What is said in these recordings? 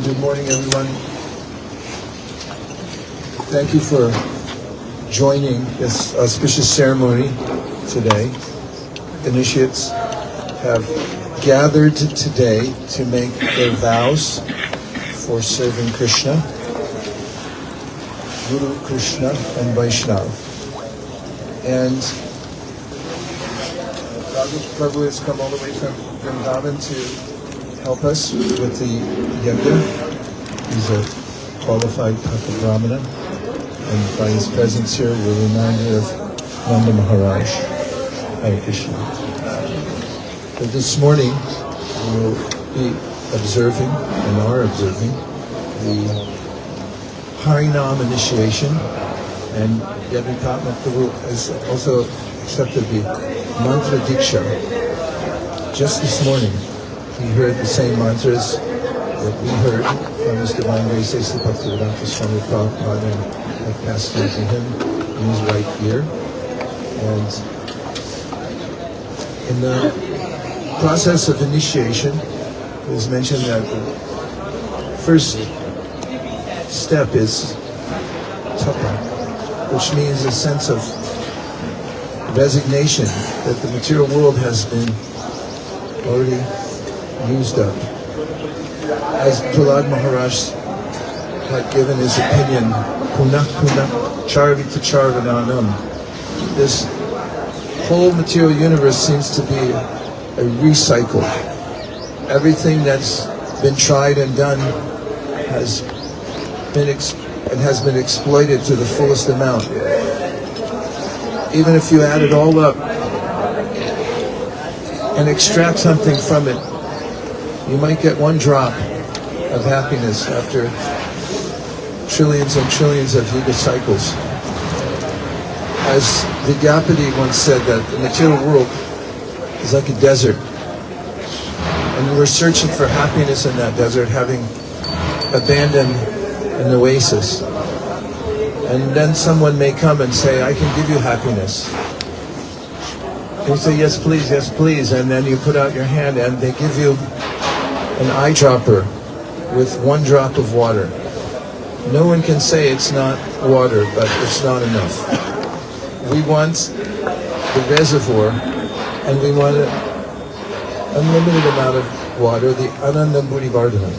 Good morning, everyone. Thank you for joining this auspicious ceremony today. Initiates have gathered today to make their vows for serving Kṛṣna, Guru Kṛṣna, and Vaiṣṇava. And Prabhu has come all the way from Vrindavan to help us with the yajna. He's a qualified Brahmana, and by his presence here, we're reminded of Nanda Maharaj. Hare Krishna. But this morning, we'll be observing, and are observing, the Harinama initiation, and Yadvikatma Prabhu has also accepted the mantra diksha. Just this morning, he heard the same mantras that we heard from his divine Vaiśeṣika Bhaktivedanta Swami Prabhupada, and have passed on to him in his right ear. And in the process of initiation, it was mentioned that the first step is tapa, which means a sense of resignation that the material world has been already used up. As Prahlād Maharaj had given his opinion, punak punak charvita charvananam, this whole material universe seems to be a recycle. Everything that's been tried and done has been exploited to the fullest amount. Even if you add it all up and extract something from it, you might get one drop of happiness after trillions and trillions of yuga cycles. As Vidyapati once said, that the material world is like a desert, and we're searching for happiness in that desert, having abandoned an oasis. And then someone may come and say, I can give you happiness. You say, yes please, and then you put out your hand and they give you an eyedropper with one drop of water. No one can say it's not water, but it's not enough. We want the reservoir, and we want an unlimited amount of water, the ananda Govardhana.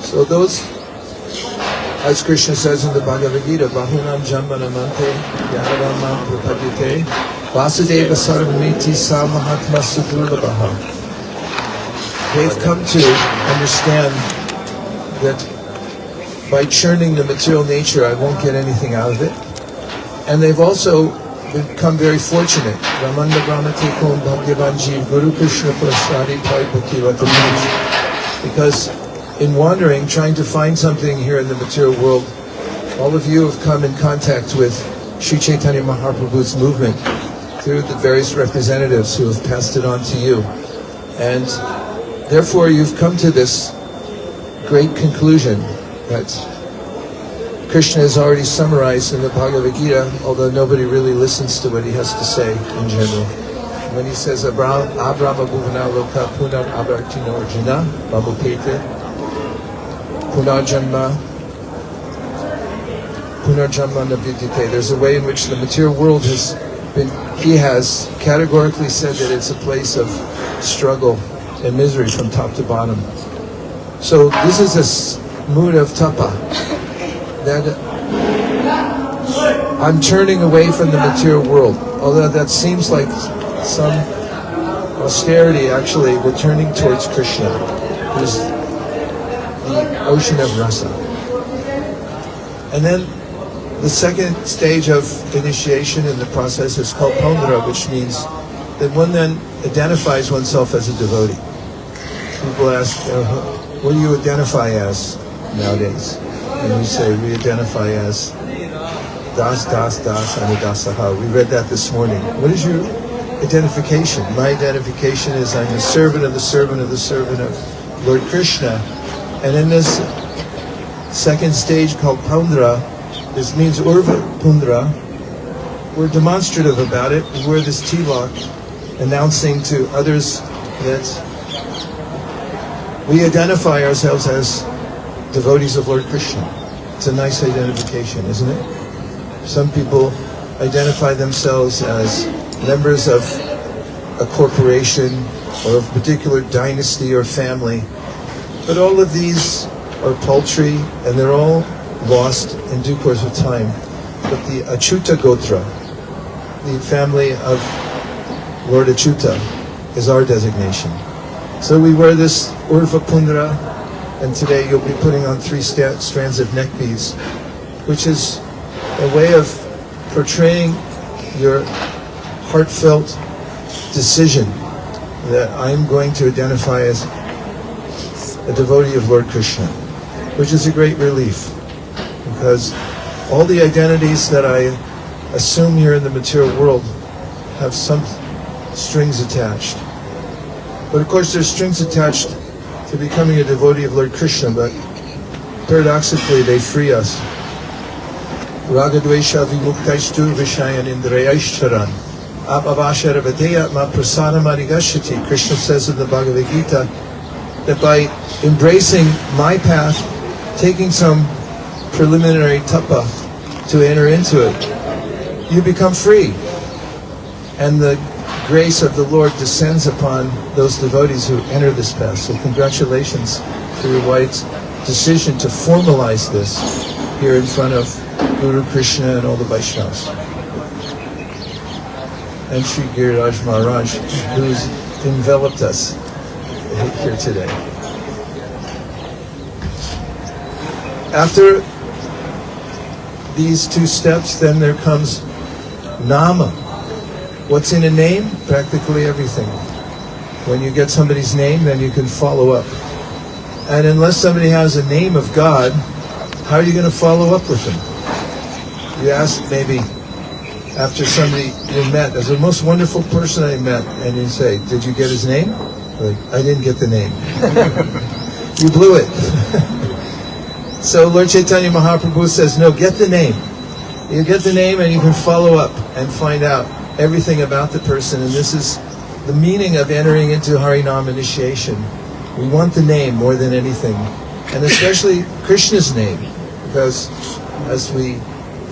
So those, as Krishna says in the Bhagavad Gita, Bahunam Jambanamante Yaharamam Prapadyate Vasudeva Sarvamiti Sa Mahatma Sudurlabhaha. They've come to understand that by churning the material nature, I won't get anything out of it. And they've also become very fortunate. Ramanda Brahmati Kom Bhagyavan Jeev Guru Krishna Prasadi Pai Bhakti. Because in wandering, trying to find something here in the material world, all of you have come in contact with Sri Chaitanya Mahaprabhu's movement through the various representatives who have passed it on to you. And therefore you've come to this great conclusion that Krishna has already summarized in the Bhagavad Gita, although nobody really listens to what he has to say in general. When he says, Abrahma bhuvana loka punam avartino arjuna babupete punarjanma navidyate. There's a way in which the material world he has categorically said that it's a place of struggle and misery from top to bottom. So this is a mood of tapa, that I'm turning away from the material world. Although that seems like some austerity, actually we're turning towards Krishna, who's the ocean of rasa. And then the second stage of initiation in the process is called pondra, which means that one then identifies oneself as a devotee. People ask, what do you identify as nowadays? And we say, we identify as Dāsa, and Dāsa. We read that this morning. What is your identification? My identification is I'm a servant of the servant of the servant of Lord Krishna. And in this second stage called Pondra, this means Urva Pundra, we're demonstrative about it. We wear this tilak, announcing to others that We identify ourselves as devotees of Lord Krishna. It's a nice identification, isn't it? Some people identify themselves as members of a corporation or of a particular dynasty or family. But all of these are paltry and they're all lost in due course of time. But the Achyuta Gotra, the family of Lord Achyuta, is our designation. So we wear this Urva Pundra, and today you'll be putting on 3 strands of neck beads, which is a way of portraying your heartfelt decision that I'm going to identify as a devotee of Lord Krishna, which is a great relief, because all the identities that I assume here in the material world have some strings attached. But of course there's strings attached to becoming a devotee of Lord Krishna, but paradoxically they free us. Ragadvesha vimuktaishtu vishayan indrayaishcharan apavashara vadeya ma prasadam arigashati. Krishna says in the Bhagavad Gita that by embracing my path, taking some preliminary tapa to enter into it, you become free. And the grace of the Lord descends upon those devotees who enter this path. So congratulations for your wife's decision to formalize this here in front of Guru Krishna and all the Vaiṣṇavas. And Sri Giriraj Maharaj, who's enveloped us here today. After these 2 steps, then there comes Nama. What's in a name? Practically everything. When you get somebody's name, then you can follow up. And unless somebody has a name of God, how are you going to follow up with them? You ask maybe after somebody you met, as the most wonderful person I met, and you say, did you get his name? Like, I didn't get the name. You blew it. So Lord Chaitanya Mahaprabhu says, no, get the name. You get the name and you can follow up and find out everything about the person. And this is the meaning of entering into Harinama initiation. We want the name more than anything. And especially Krishna's name. Because as we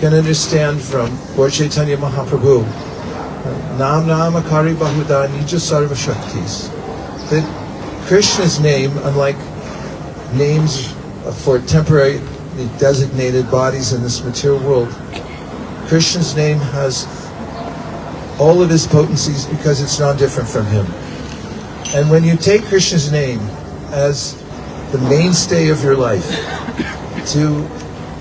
can understand from Lord Chaitanya Mahaprabhu, Nam Nama Kari Bahuda Nija Sarva Shaktis, that Krishna's name, unlike names for temporarily designated bodies in this material world, Krishna's name has all of his potencies because it's not different from him. And when you take Krishna's name as the mainstay of your life, to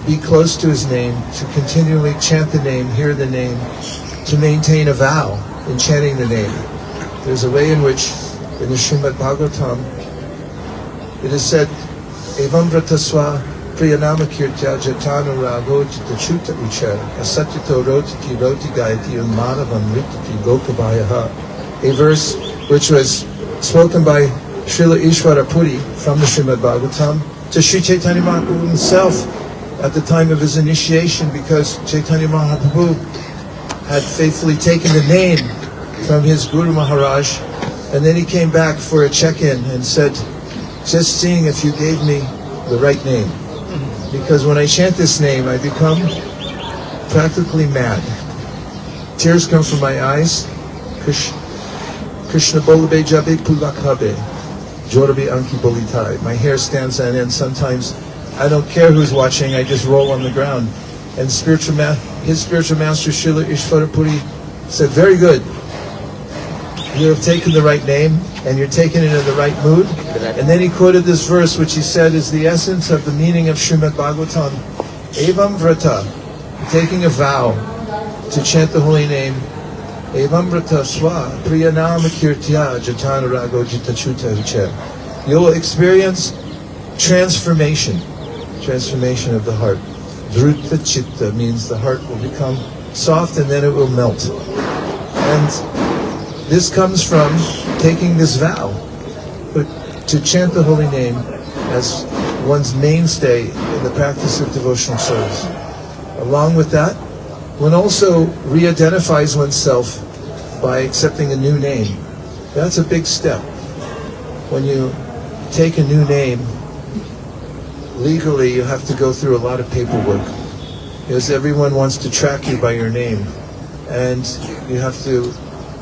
be close to his name, to continually chant the name, hear the name, to maintain a vow in chanting the name. There's a way in which, in the Srimad Bhagavatam, it is said, Evam vratasva priyanama kirtya jatanu rago jitachuta uchar asatito rotiti roti gayati unmanavam ritati lokavayaha. A verse which was spoken by Srila Ishvara Puri from the Srimad Bhagavatam to Sri Chaitanya Mahaprabhu himself at the time of his initiation, because Chaitanya Mahaprabhu had faithfully taken the name from his Guru Maharaj, and then he came back for a check-in and said, just seeing if you gave me the right name. Because when I chant this name, I become practically mad. Tears come from my eyes. Krishna bolabe jabe pulakabe, jorabe anki bolitai. My hair stands on end. Sometimes I don't care who's watching, I just roll on the ground. And his spiritual master, Srila Ishvara Puri, said, very good. You have taken the right name, and you're taking it in the right mood. And then he quoted this verse, which he said is the essence of the meaning of Srimad Bhagavatam. Evam vrata, taking a vow to chant the holy name. Evam vrata swa priyanama kirtya jatana rago jitachuta vichar. You'll experience transformation of the heart. Dhruta chitta means the heart will become soft and then it will melt. And this comes from taking this vow, but to chant the holy name as one's mainstay in the practice of devotional service. Along with that, one also re-identifies oneself by accepting a new name. That's a big step. When you take a new name, legally you have to go through a lot of paperwork, because everyone wants to track you by your name, and you have to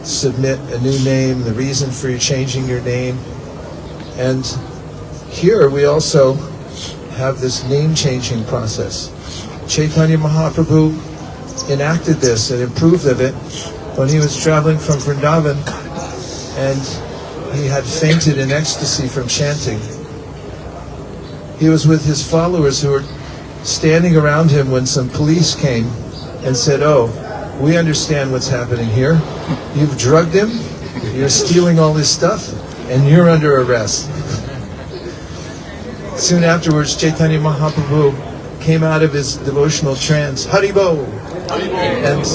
submit a new name, the reason for you changing your name. And here we also have this name-changing process. Chaitanya Mahaprabhu enacted this and approved of it when he was traveling from Vrindavan, and he had fainted in ecstasy from chanting. He was with his followers who were standing around him when some police came and said, "Oh, we understand what's happening here. You've drugged him, you're stealing all his stuff, and you're under arrest." Soon afterwards, Chaitanya Mahaprabhu came out of his devotional trance, Haribo! And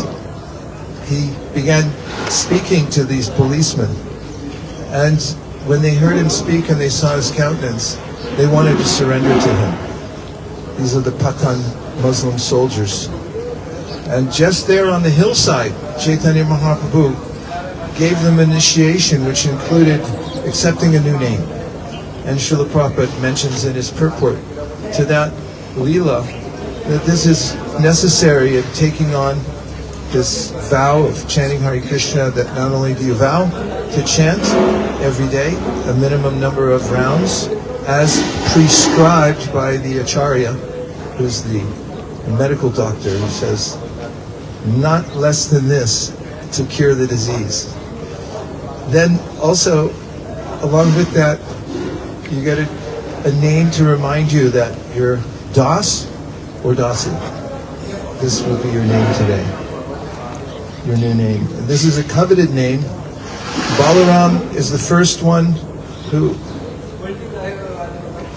he began speaking to these policemen. And when they heard him speak and they saw his countenance, they wanted to surrender to him. These are the Pathan Muslim soldiers. And just there on the hillside, Chaitanya Mahaprabhu gave them initiation, which included accepting a new name. And Srila Prabhupada mentions in his purport to that Leela that this is necessary in taking on this vow of chanting Hare Krishna, that not only do you vow to chant every day a minimum number of rounds as prescribed by the Acharya, who's the medical doctor, who says not less than this to cure the disease. Then also, along with that, you get a name to remind you that you're Dāsa or Dāsi. This will be your name today. Your new name. And this is a coveted name. Balaram is the first one who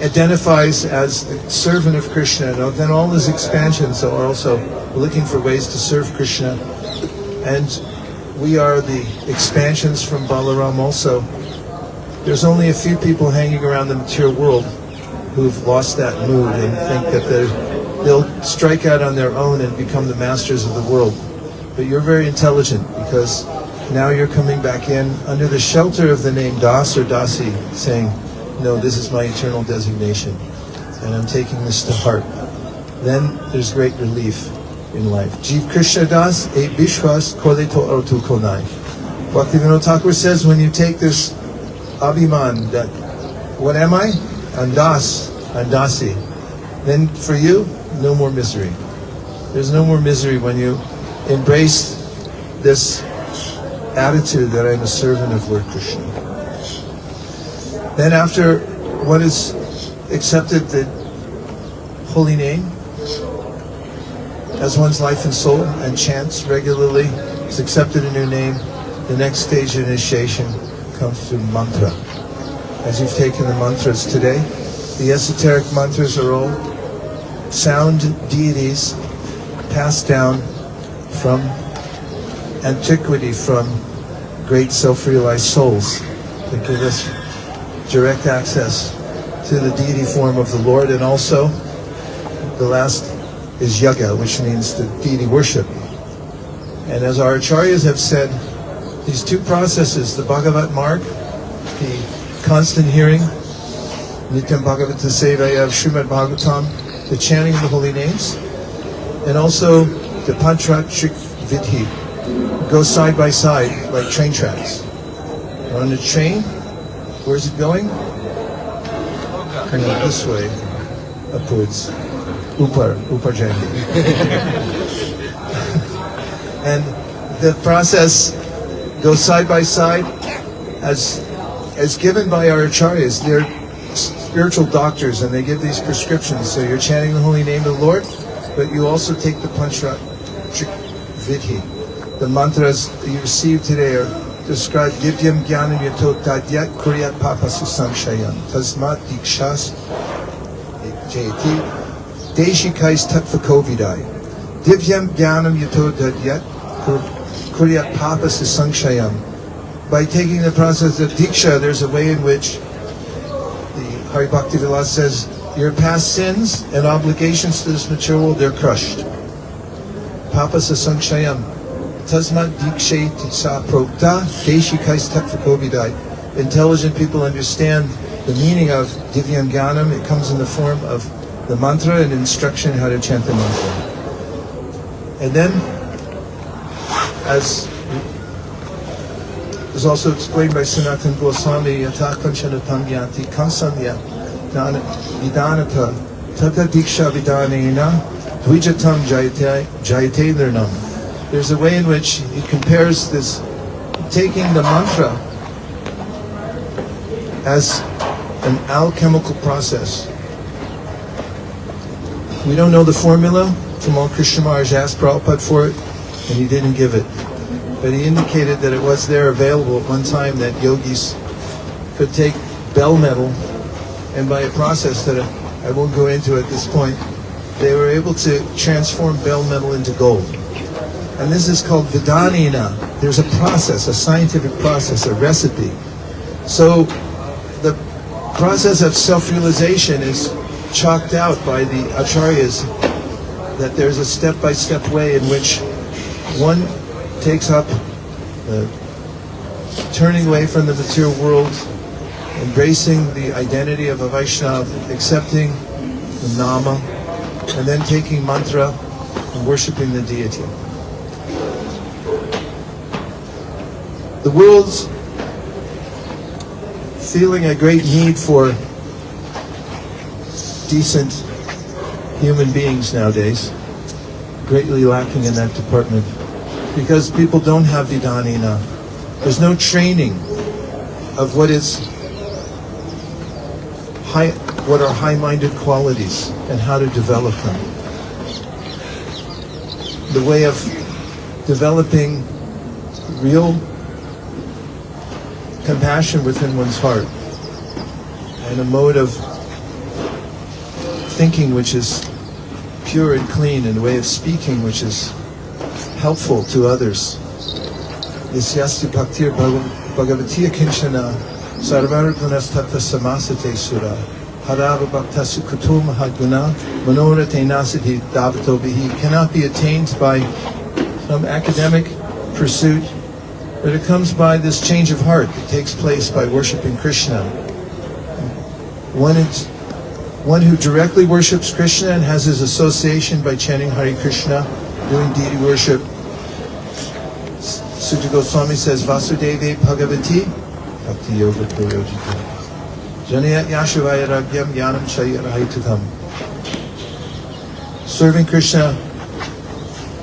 identifies as the servant of Krishna. And then all his expansions are also looking for ways to serve Krishna. And we are the expansions from Balaram also. There's only a few people hanging around the material world who've lost that mood and think that they'll strike out on their own and become the masters of the world. But you're very intelligent, because now you're coming back in under the shelter of the name Das or Dasi, saying, no, this is my eternal designation, and I'm taking this to heart. Then there's great relief in life. Jiv Krishna Das e Bishwas Kole to Artu Konai. Bhaktivinoda Thakur says, when you take this abhiman, that what am I? I'm Das, I'm Dasi. Then for you, no more misery. There's no more misery when you embrace this attitude that I'm a servant of Lord Krishna. Then after one has accepted the holy name as one's life and soul and chants regularly, has accepted a new name, the next stage of initiation comes to mantra. As you've taken the mantras today, the esoteric mantras are all sound deities passed down from antiquity, from great self-realized souls that give us direct access to the deity form of the Lord. And also the last is yaga, which means the deity worship. And as our acharyas have said, these two processes, the Bhagavat Marg, the constant hearing, Nityam Bhagavata Sevaya of Srimad Bhagavatam, the chanting of the holy names, and also the Panchratrik Vidhi, go side by side like train tracks. On the train, where's it going? This way, upwards. Upar Jandi. And the process goes side by side as given by our acharyas. They're spiritual doctors, and they give these prescriptions. So you're chanting the holy name of the Lord, but you also take the Panchratrik Vidhi. The mantras that you received today are described. Divyam Jnanam Yato Tadyat Kuryat Papasu Samshayam Tasmat Dikshas Jayati Deshikais Tattvakovidai. Divyam Jnanam Yato Tadyat Kuryat Papasu Samshayam. By taking the process of Diksha, there's a way in which the Hari Bhakti Vilas says your past sins and obligations to this material world, they're crushed. Papasu Samshayam. Tasmat Dikshe Titsa Prokta Deshikais Tattvakovidai. Intelligent people understand the meaning of Divyam Gyanam. It comes in the form of the mantra and instruction how to chant the mantra. And then, as is also explained by Sanatana Goswami, Yata Kanchanatam Yanti Kamsamya Vidanata Tata Diksha Vidanena Dvijatam Jayate Nirnam. There's a way in which he compares this, taking the mantra as an alchemical process. We don't know the formula. Tamal Krishna Maharaj asked Prabhupada for it, and he didn't give it. But he indicated that it was there available at one time, that yogis could take bell metal, and by a process that I won't go into at this point, they were able to transform bell metal into gold. And this is called Vidanina. There's a process, a scientific process, a recipe. So the process of self-realization is chalked out by the acharyas, that there's a step-by-step way in which one takes up turning away from the material world, embracing the identity of a Vaishnava, accepting the nama, and then taking mantra and worshipping the deity. The world's feeling a great need for decent human beings nowadays, greatly lacking in that department, because people don't have vidanina. There's no training of what are high-minded qualities and how to develop them. The way of developing real compassion within one's heart, and a mode of thinking which is pure and clean, and a way of speaking which is helpful to others. Yasyasti bhaktir bhagavatiya kinchana sarvar gunas tattva samasate sura harava bhaktasu kutu mahaguna manorate nasiti davato bihi. Cannot be attained by some academic pursuit, but it comes by this change of heart that takes place by worshipping Krishna. One who directly worships Krishna and has his association by chanting Hare Krishna, doing deity worship. Sutta Goswami says, Vasudeve Bhagavati Bhakti Yoga Prayojita Janayat Yashivaya Ragyam Yanam Chayarahitutam. Serving Krishna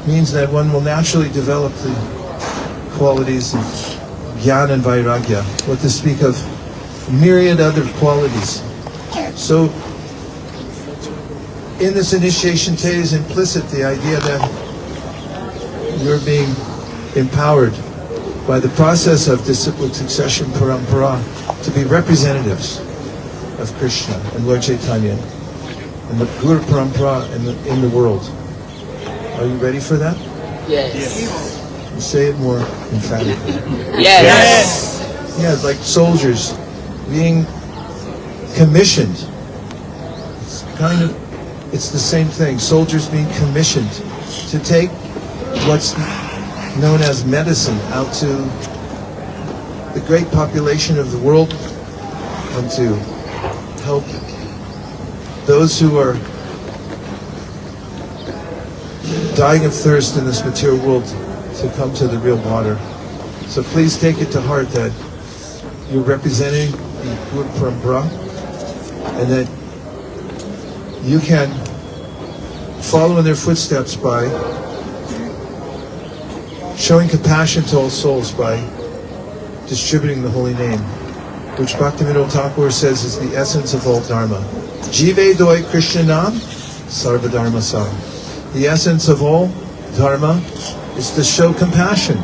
means that one will naturally develop the qualities of Jnana and Vairagya, what to speak of myriad other qualities. So, in this initiation today is implicit the idea that you're being empowered by the process of disciplic succession parampara to be representatives of Krishna and Lord Chaitanya and the Guru parampara in the world. Are you ready for that? Yes. Say it more emphatically. Yes. Yeah, like soldiers being commissioned. It's the same thing. Soldiers being commissioned to take what's known as medicine out to the great population of the world and to help those who are dying of thirst in this material world to come to the real water. So please take it to heart that you're representing the Guru Parampara, and that you can follow in their footsteps by showing compassion to all souls by distributing the holy name, which Bhaktivinoda Thakur says is the essence of all dharma. Jive doi Krishna nam sarva dharma sam. The essence of all dharma is to show compassion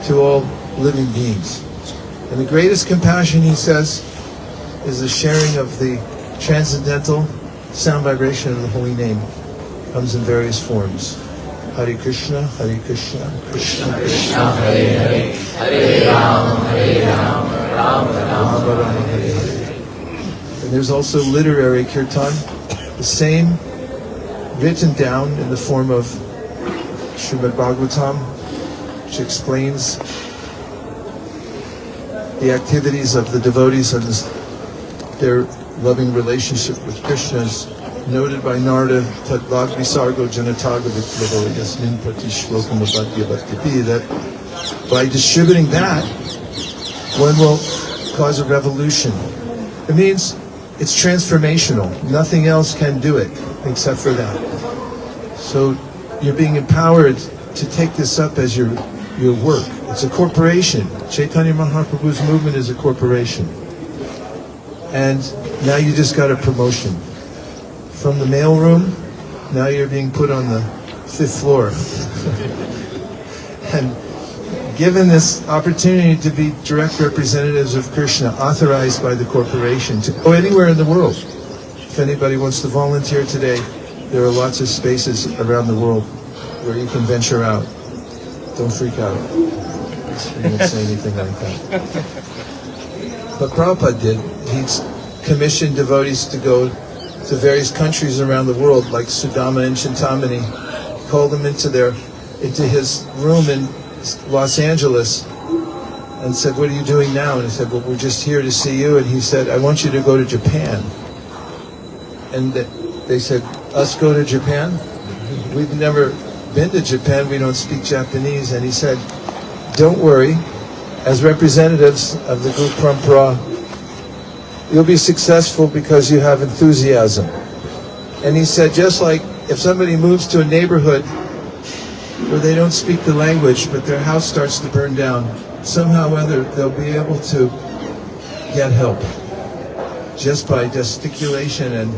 to all living beings. And the greatest compassion, he says, is the sharing of the transcendental sound vibration of the holy name. It comes in various forms. Hare Krishna, Krishna Krishna, Hare Hare, Hare Rama, Rama Rama, Hare Hare. And there's also literary kirtan, the same, written down in the form of Srimad Bhagavatam, which explains the activities of the devotees on this their loving relationship with Krishna is noted by Narada, tat vagvisargo janataga viplavo yasmin prati shlokam abhadya bhakti, that by distributing that, one will cause a revolution. It means it's transformational. Nothing else can do it except for that. So you're being empowered to take this up as your work. It's a corporation. Chaitanya Mahaprabhu's movement is a corporation. And now you just got a promotion. From the mailroom, now you're being put on the 5th floor. And given this opportunity to be direct representatives of Krishna, authorized by the corporation, to go anywhere in the world. If anybody wants to volunteer today, there are lots of spaces around the world where you can venture out. Don't freak out. You won't say anything like that. But Prabhupada did. He's commissioned devotees to go to various countries around the world, like Sudama and Chintamani. He called them into his room in Los Angeles and said, "What are you doing now?" And he said, "Well, we're just here to see you." And he said, "I want you to go to Japan." And they said, "Us go to Japan? We've never been to Japan. We don't speak Japanese." And he said, "Don't worry. As representatives of the group Parampara, you'll be successful because you have enthusiasm." And he said, just like if somebody moves to a neighborhood where they don't speak the language, but their house starts to burn down, somehow or other they'll be able to get help just by gesticulation and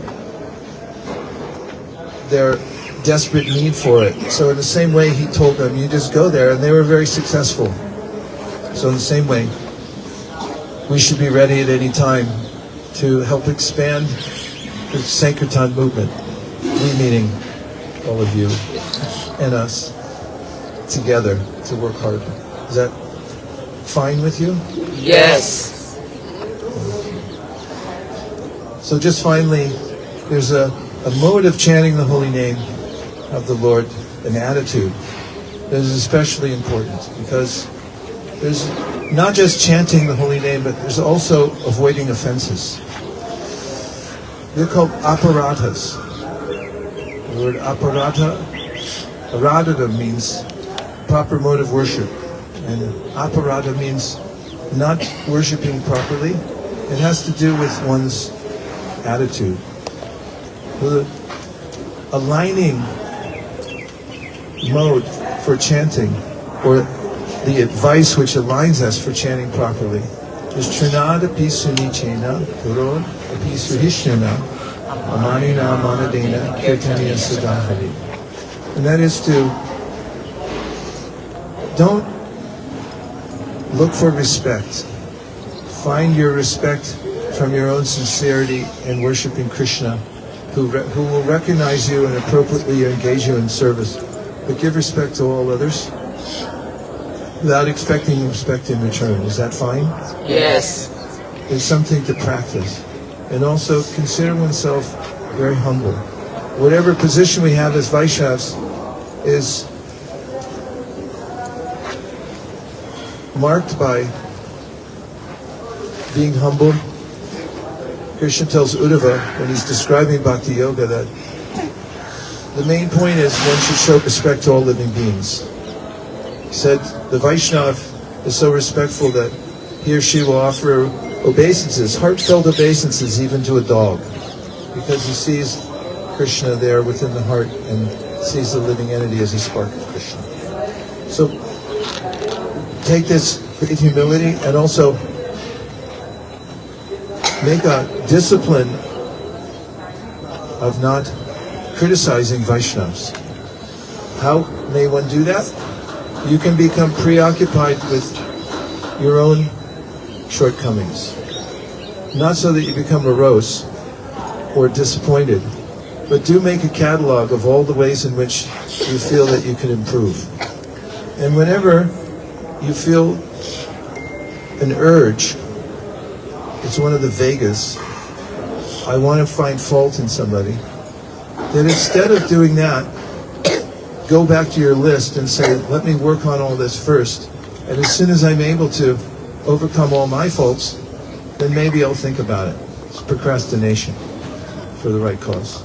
their desperate need for it. So in the same way, he told them, you just go there, and they were very successful. So in the same way, we should be ready at any time to help expand the Sankirtan movement. We meaning all of you and us together to work hard. Is that fine with you? Yes. So just finally, there's a mode of chanting the holy name of the Lord, an attitude that is especially important, because there's not just chanting the holy name, but there's also avoiding offenses. They're called aparādhas. The word ārādhana means proper mode of worship, and aparādha means not worshiping properly. It has to do with one's attitude. The aligning mode for chanting, or the advice which aligns us for chanting properly, is tṛṇād sunīcena, taror sahiṣṇunā, amāninā, mānadena, kīrtanīyaḥ, sadā, hariḥ. And that is to don't look for respect. Find your respect from your own sincerity in worshiping Krishna, who will recognize you and appropriately engage you in service. But give respect to all others without expecting respect in return. Is that fine? Yes. It's something to practice. And also consider oneself very humble. Whatever position we have as Vaiṣṇavas is marked by being humble. Krishna tells Uddhava when he's describing bhakti yoga that the main point is one should show respect to all living beings. He said the Vaiṣṇava is so respectful that he or she will offer obeisances, heartfelt obeisances, even to a dog, because he sees Krishna there within the heart and sees the living entity as a spark of Krishna. So take this great humility and also make a discipline of not criticizing Vaiṣṇavas. How may one do that? You can become preoccupied with your own shortcomings. Not so that you become morose or disappointed, but do make a catalog of all the ways in which you feel that you can improve. And whenever you feel an urge, it's one of the Vegas, I want to find fault in somebody, then instead of doing that, go back to your list and say, let me work on all this first. And as soon as I'm able to overcome all my faults, then maybe I'll think about it. It's procrastination for the right cause.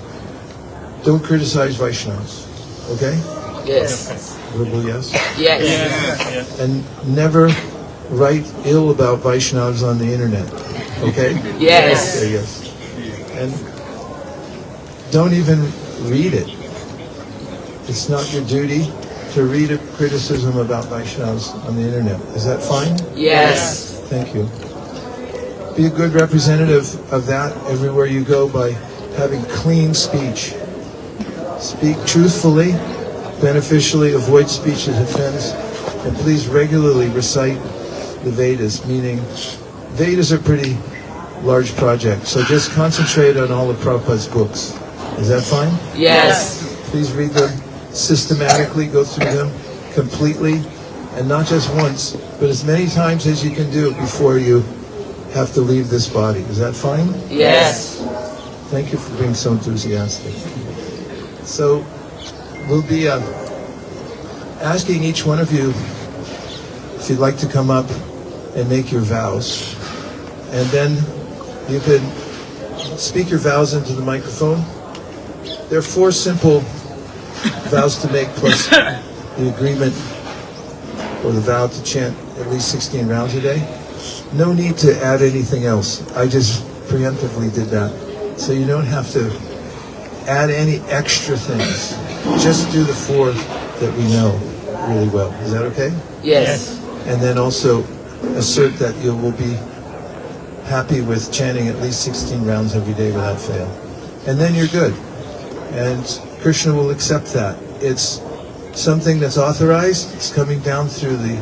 Don't criticize Vaiṣṇavas, okay? Yes. Verbal yes? Yes. And never write ill about Vaiṣṇavas on the internet, okay? Yes. Okay, yes. And don't even read it. It's not your duty to read a criticism about Vaiṣṇavas on the internet. Is that fine? Yes. Thank you. Be a good representative of that everywhere you go by having clean speech. Speak truthfully, beneficially, avoid speech that offends, and please regularly recite the Vedas, meaning Vedas are pretty large projects, so just concentrate on all of Prabhupada's books. Is that fine? Yes. Please read them systematically, go through them completely, and not just once, but as many times as you can do before you have to leave this body. Is that fine? Yes. Thank you for being so enthusiastic. So we'll be asking each one of you if you'd like to come up and make your vows. And then you can speak your vows into the microphone. There are 4 simple vows to make plus the agreement or the vow to chant at least 16 rounds a day. No need to add anything else. I just preemptively did that. So you don't have to add any extra things. Just do the 4 that we know really well. Is that okay? Yes. And then also assert that you will be happy with chanting at least 16 rounds every day without fail. And then you're good. And Krishna will accept that. It's something that's authorized. It's coming down through the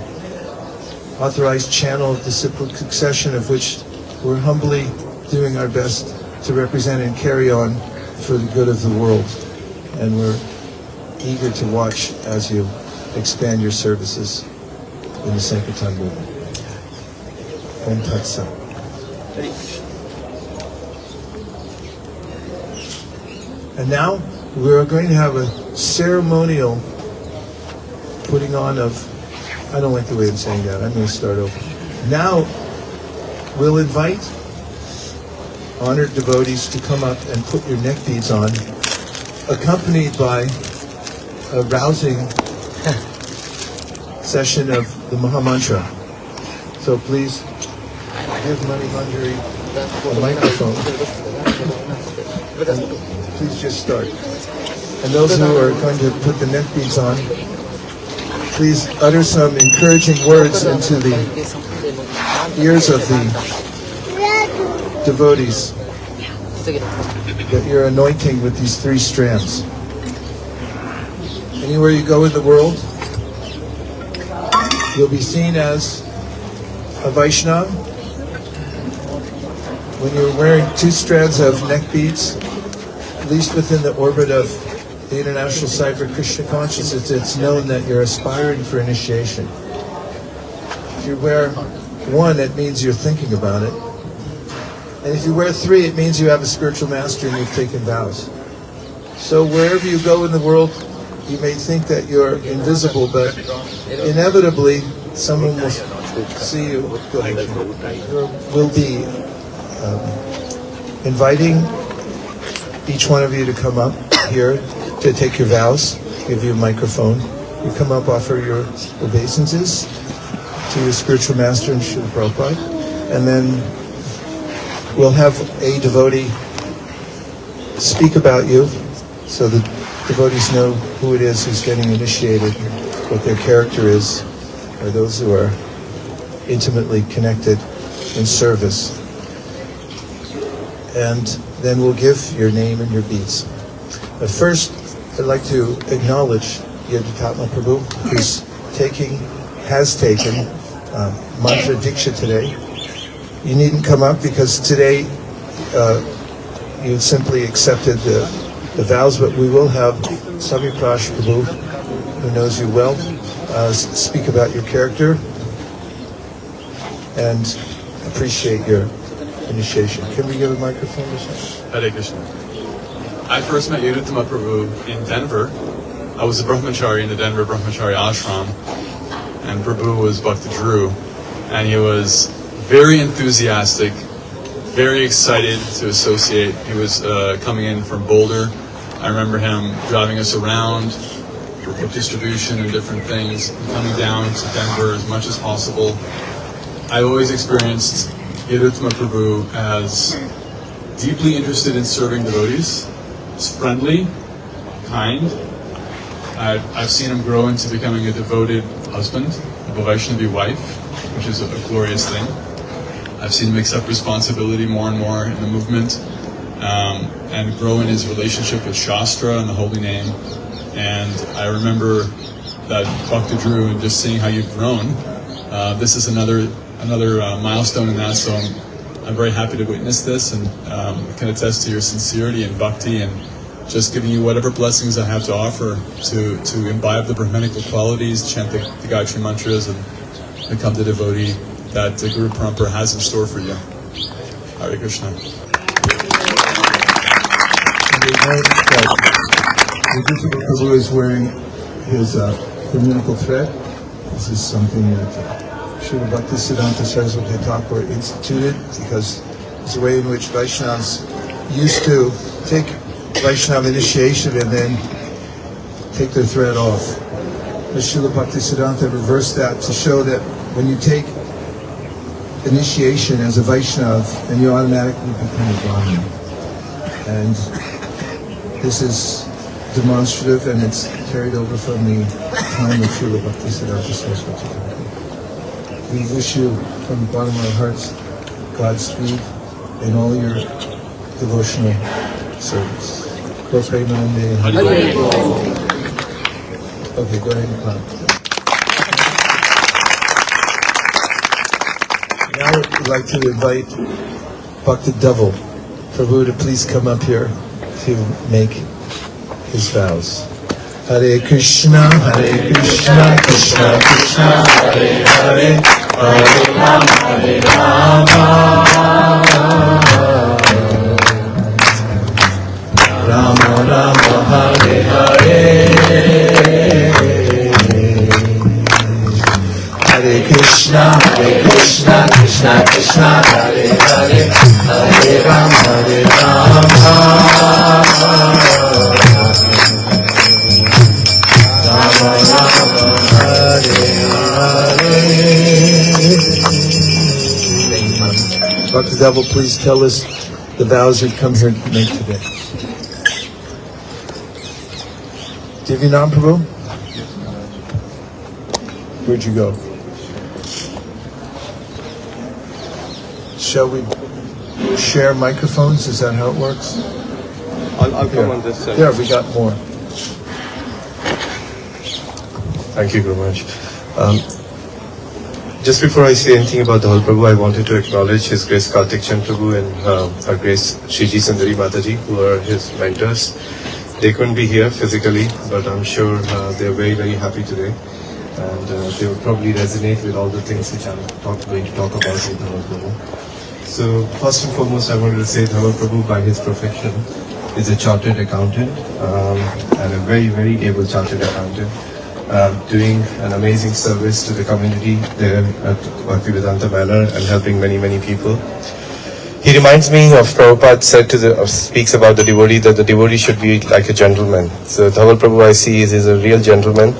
authorized channel of disciplic succession, of which we're humbly doing our best to represent and carry on for the good of the world. And we're eager to watch as you expand your services in the Sankirtan movement. Om Tat Sat. And now we're going to have a ceremonial putting on of, I don't like the way I'm saying that, I'm going to start over. Now we'll invite honored devotees to come up and put your neck beads on, accompanied by a rousing session of the Mahamantra. So please give Mani Manjari a microphone. And please just start. And those who are going to put the neck beads on, please utter some encouraging words into the ears of the devotees that you're anointing with these 3 strands. Anywhere you go in the world, you'll be seen as a Vaishnava. When you're wearing 2 strands of neck beads, at least within the orbit of the International Society for Krishna Consciousness, it's known that you're aspiring for initiation. If you wear 1, it means you're thinking about it. And if you wear 3, it means you have a spiritual master and you've taken vows. So wherever you go in the world, you may think that you're invisible, but inevitably someone will see you. We'll be inviting each one of you to come up here to take your vows, give you a microphone. You come up, offer your obeisances to your spiritual master and Srila Prabhupada, and then we'll have a devotee speak about you so the devotees know who it is who's getting initiated, what their character is, or those who are intimately connected in service. And then we'll give your name and your beads. But first, I'd like to acknowledge Yogyakarta Prabhu, who's has taken mantra diksha today. You needn't come up because today you simply accepted the vows, but we will have Sami Prash Prabhu, who knows you well, speak about your character and appreciate your initiation. Can we give a microphone to someone? Hare Krishna. I first met Yogyakarta Prabhu in Denver. I was a brahmachari in the Denver brahmachari ashram, and Prabhu was Bhakti Drew, and he was very enthusiastic very excited to associate. He was coming in from Boulder. I remember him driving us around for book distribution and different things, coming down to Denver as much as possible. I've always experienced Harinama Prabhu as deeply interested in serving devotees. He's friendly, kind. I've seen him grow into becoming a devoted husband, a Vaishnavi wife, which is a glorious thing. I've seen him accept responsibility more and more in the movement, and grow in his relationship with Shastra and the holy name. And I remember that Bhakti Drew, and just seeing how you've grown. This is another milestone in that. So I'm very happy to witness this, and can attest to your sincerity and bhakti, and just giving you whatever blessings I have to offer to imbibe the Brahmanical qualities, chant the Gayatri mantras, and become the devotee that the Guru Parampara has in store for you. Hare Krishna. Prabhu is wearing his Brahmanical thread. This is something that Srila Bhaktisiddhanta Saraswati Thakur instituted, because it's a way in which Vaishnavas used to take Vaishnava initiation and then take their thread off. But Srila Bhaktisiddhanta reversed that to show that when you take initiation as a Vaishnava, then you automatically become a Brahmin. And this is demonstrative, and it's carried over from the time of Srila Bhaktisiddhanta Saraswati Thakur. We wish you, from the bottom of our hearts, Godspeed in all your devotional service. Okay, go ahead and clap. Now we'd like to invite Bhakti-Devil, Prabhu, to please come up here to make his vows. Hare Krishna, Krishna Krishna, Hare Hare, Hare Rama, Rama Rama, Hare Hare, Hare Krishna, Krishna Krishna, Hare Hare, Hare Rama, Bhakti-Devil, please tell us the vows you've come here to make today. Do you have your name, Prabhu? Where'd you go? Shall we share microphones? Is that how it works? I'll come on this side. There, we got more. Thank you very much. Just before I say anything about the whole Prabhu, I wanted to acknowledge His Grace Kartik Chand Prabhu and Her Grace Shiji Sundari Mataji, who are his mentors. They couldn't be here physically, but I'm sure they're very, very happy today. And they will probably resonate with all the things which I'm going to talk about with the whole Prabhu. So first and foremost, I wanted to say Dhawal Prabhu, by his profession, is a chartered accountant and a very, very able chartered accountant. Doing an amazing service to the community there at Bhaktivedanta Manor and helping many, many people. He reminds me of Prabhupada speaks about the devotee, that the devotee should be like a gentleman. So Dhawal Prabhu, I see, is a real gentleman,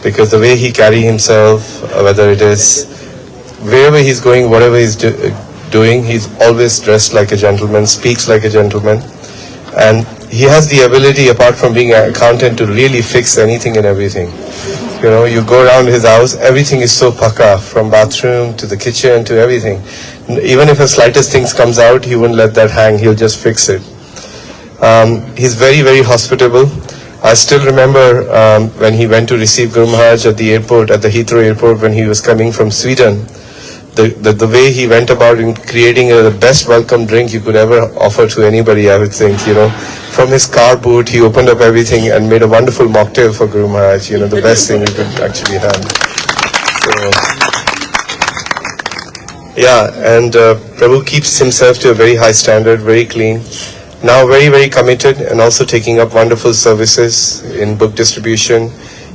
because the way he carries himself, whether it is wherever he's going, whatever he's doing, he's always dressed like a gentleman, speaks like a gentleman, and he has the ability, apart from being an accountant, to really fix anything and everything. You know, you go around his house, everything is so pakka, from bathroom to the kitchen to everything. Even if the slightest things comes out, he won't let that hang, he'll just fix it. He's very, very hospitable. I still remember when he went to receive Guru Maharaj at the airport, at the Heathrow airport, when he was coming from Sweden. The way he went about in creating the best welcome drink you could ever offer to anybody, I would think, you know. From his car boot, he opened up everything and made a wonderful mocktail for Guru Maharaj, you know, the best thing you could actually have. So, yeah, and Prabhu keeps himself to a very high standard, very clean. Now very, very committed, and also taking up wonderful services in book distribution.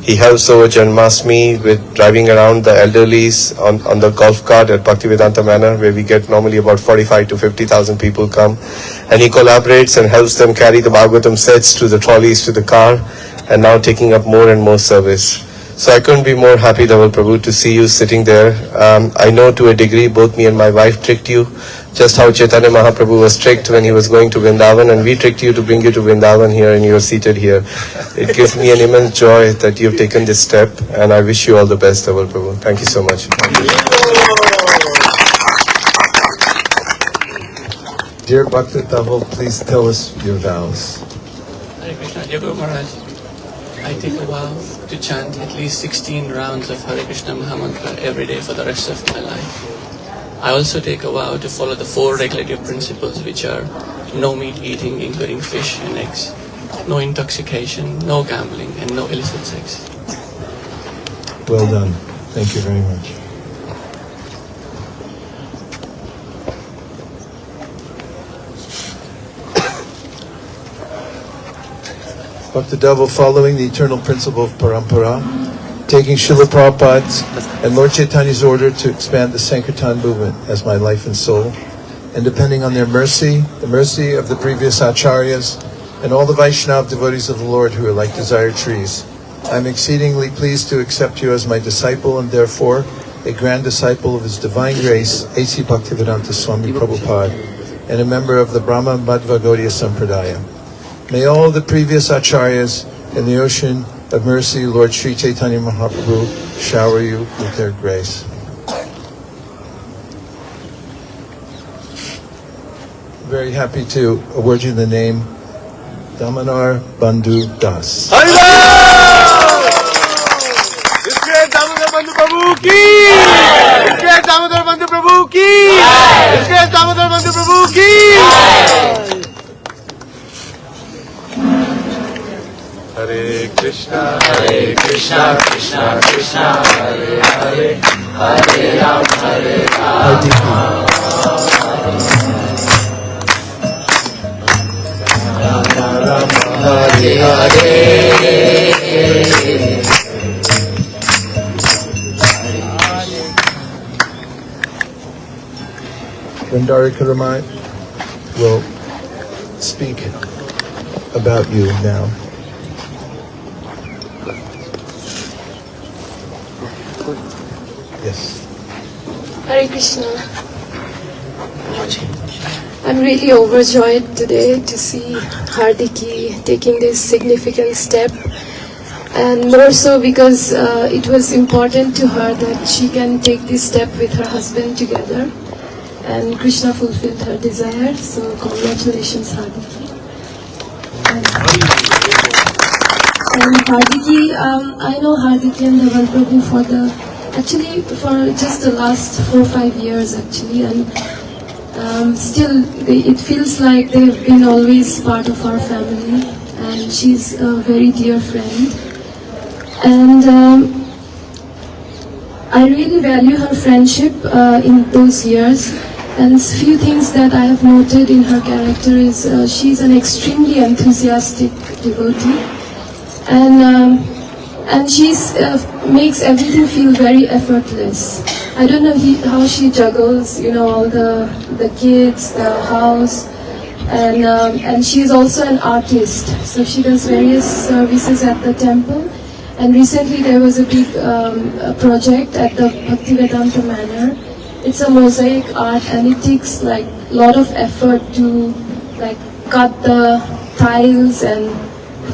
He helps over Janmashtami with driving around the elderlies on the golf cart at Bhaktivedanta Manor, where we get normally about 45 to 50,000 people come. And he collaborates and helps them carry the Bhagavatam sets to the trolleys to the car, and now taking up more and more service. So I couldn't be more happy, Dhaval Prabhu, to see you sitting there. I know to a degree both me and my wife tricked you, just how Chaitanya Mahaprabhu was tricked when he was going to Vrindavan, and we tricked you to bring you to Vrindavan here, and you are seated here. It gives me an immense joy that you have taken this step, and I wish you all the best, Dhaval Prabhu. Thank you so much. Dear Bhakta Dhaval, please tell us your vows. Hare Krishna, Dear Guru Maharaj, I take a vow to chant at least 16 rounds of Hare Krishna Mahamantra every day for the rest of my life. I also take a vow to follow the 4 regulative principles, which are no meat eating, including fish and eggs, no intoxication, no gambling, and no illicit sex. Well done. Thank you very much. Bhakta Dhaval, following the eternal principle of parampara, taking Srila Prabhupada's and Lord Chaitanya's order to expand the Sankirtan movement as my life and soul, and depending on their mercy, the mercy of the previous acharyas, and all the Vaiṣṇava devotees of the Lord who are like desired trees, I am exceedingly pleased to accept you as my disciple and therefore a grand disciple of His Divine Grace, A.C. Bhaktivedanta Swami Prabhupada, and a member of the Brahma Madhva Gaudiya Sampradaya. May all the previous acharyas in the ocean of mercy, Lord Sri Chaitanya Mahaprabhu, shower you with their grace. Very happy to award you the name Damanar Bandhu Das. Hare Krishna, Krishna, Krishna Krishna, Hare Hare, Hare Rama, Hare Rama, Hare Hare. Vandari Karamai will speak about you now. Yes. Hare Krishna. I'm really overjoyed today to see Hardiki taking this significant step, and more so because it was important to her that she can take this step with her husband together, and Krishna fulfilled her desire. So congratulations, Hardiki. And Hardiki, I know Hardiki and Dhaval Prabhu for just the last 4 or 5 years actually, and still it feels like they've been always part of our family, and she's a very dear friend, and I really value her friendship in those years. And few things that I have noted in her character is she's an extremely enthusiastic devotee, and she makes everything feel very effortless. I don't know how she juggles, all the kids, the house, and she's also an artist. So she does various services at the temple. And recently there was a big project at the Bhaktivedanta Manor. It's a mosaic art, and it takes like a lot of effort to cut the tiles and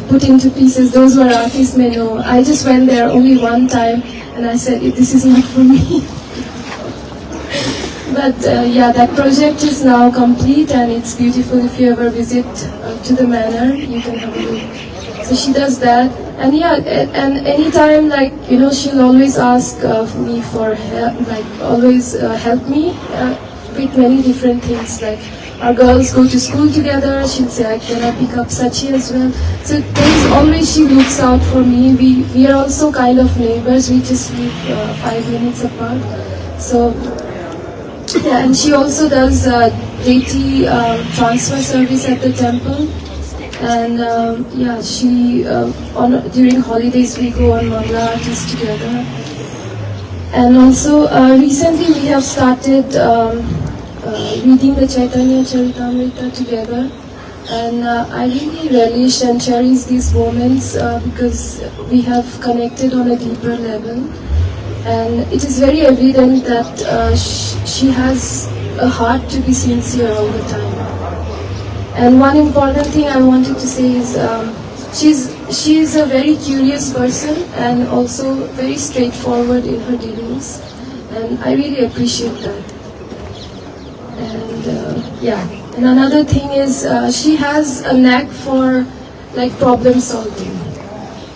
put into pieces. Those who are artists may know. I just went there only one time and I said, this is not for me. But yeah, that project is now complete and it's beautiful. If you ever visit to the manor, you can have a look. So she does that. And yeah, and anytime she'll always ask me for help, help me with many different things. Like our girls go to school together, she'll say, can I pick up Sachi as well? So there's always, she looks out for me. We are also kind of neighbors, we just live 5 minutes apart. So yeah, and she also does Deity transfer service at the temple. And yeah, she during holidays we go on Mangala Aartis together. And also recently we have started reading the Chaitanya Charitamrita together. And I really relish and cherish these moments because we have connected on a deeper level. And it is very evident that she has a heart to be sincere all the time. And one important thing I wanted to say is she is a very curious person and also very straightforward in her dealings. And I really appreciate that. And yeah. And another thing is she has a knack for like problem solving.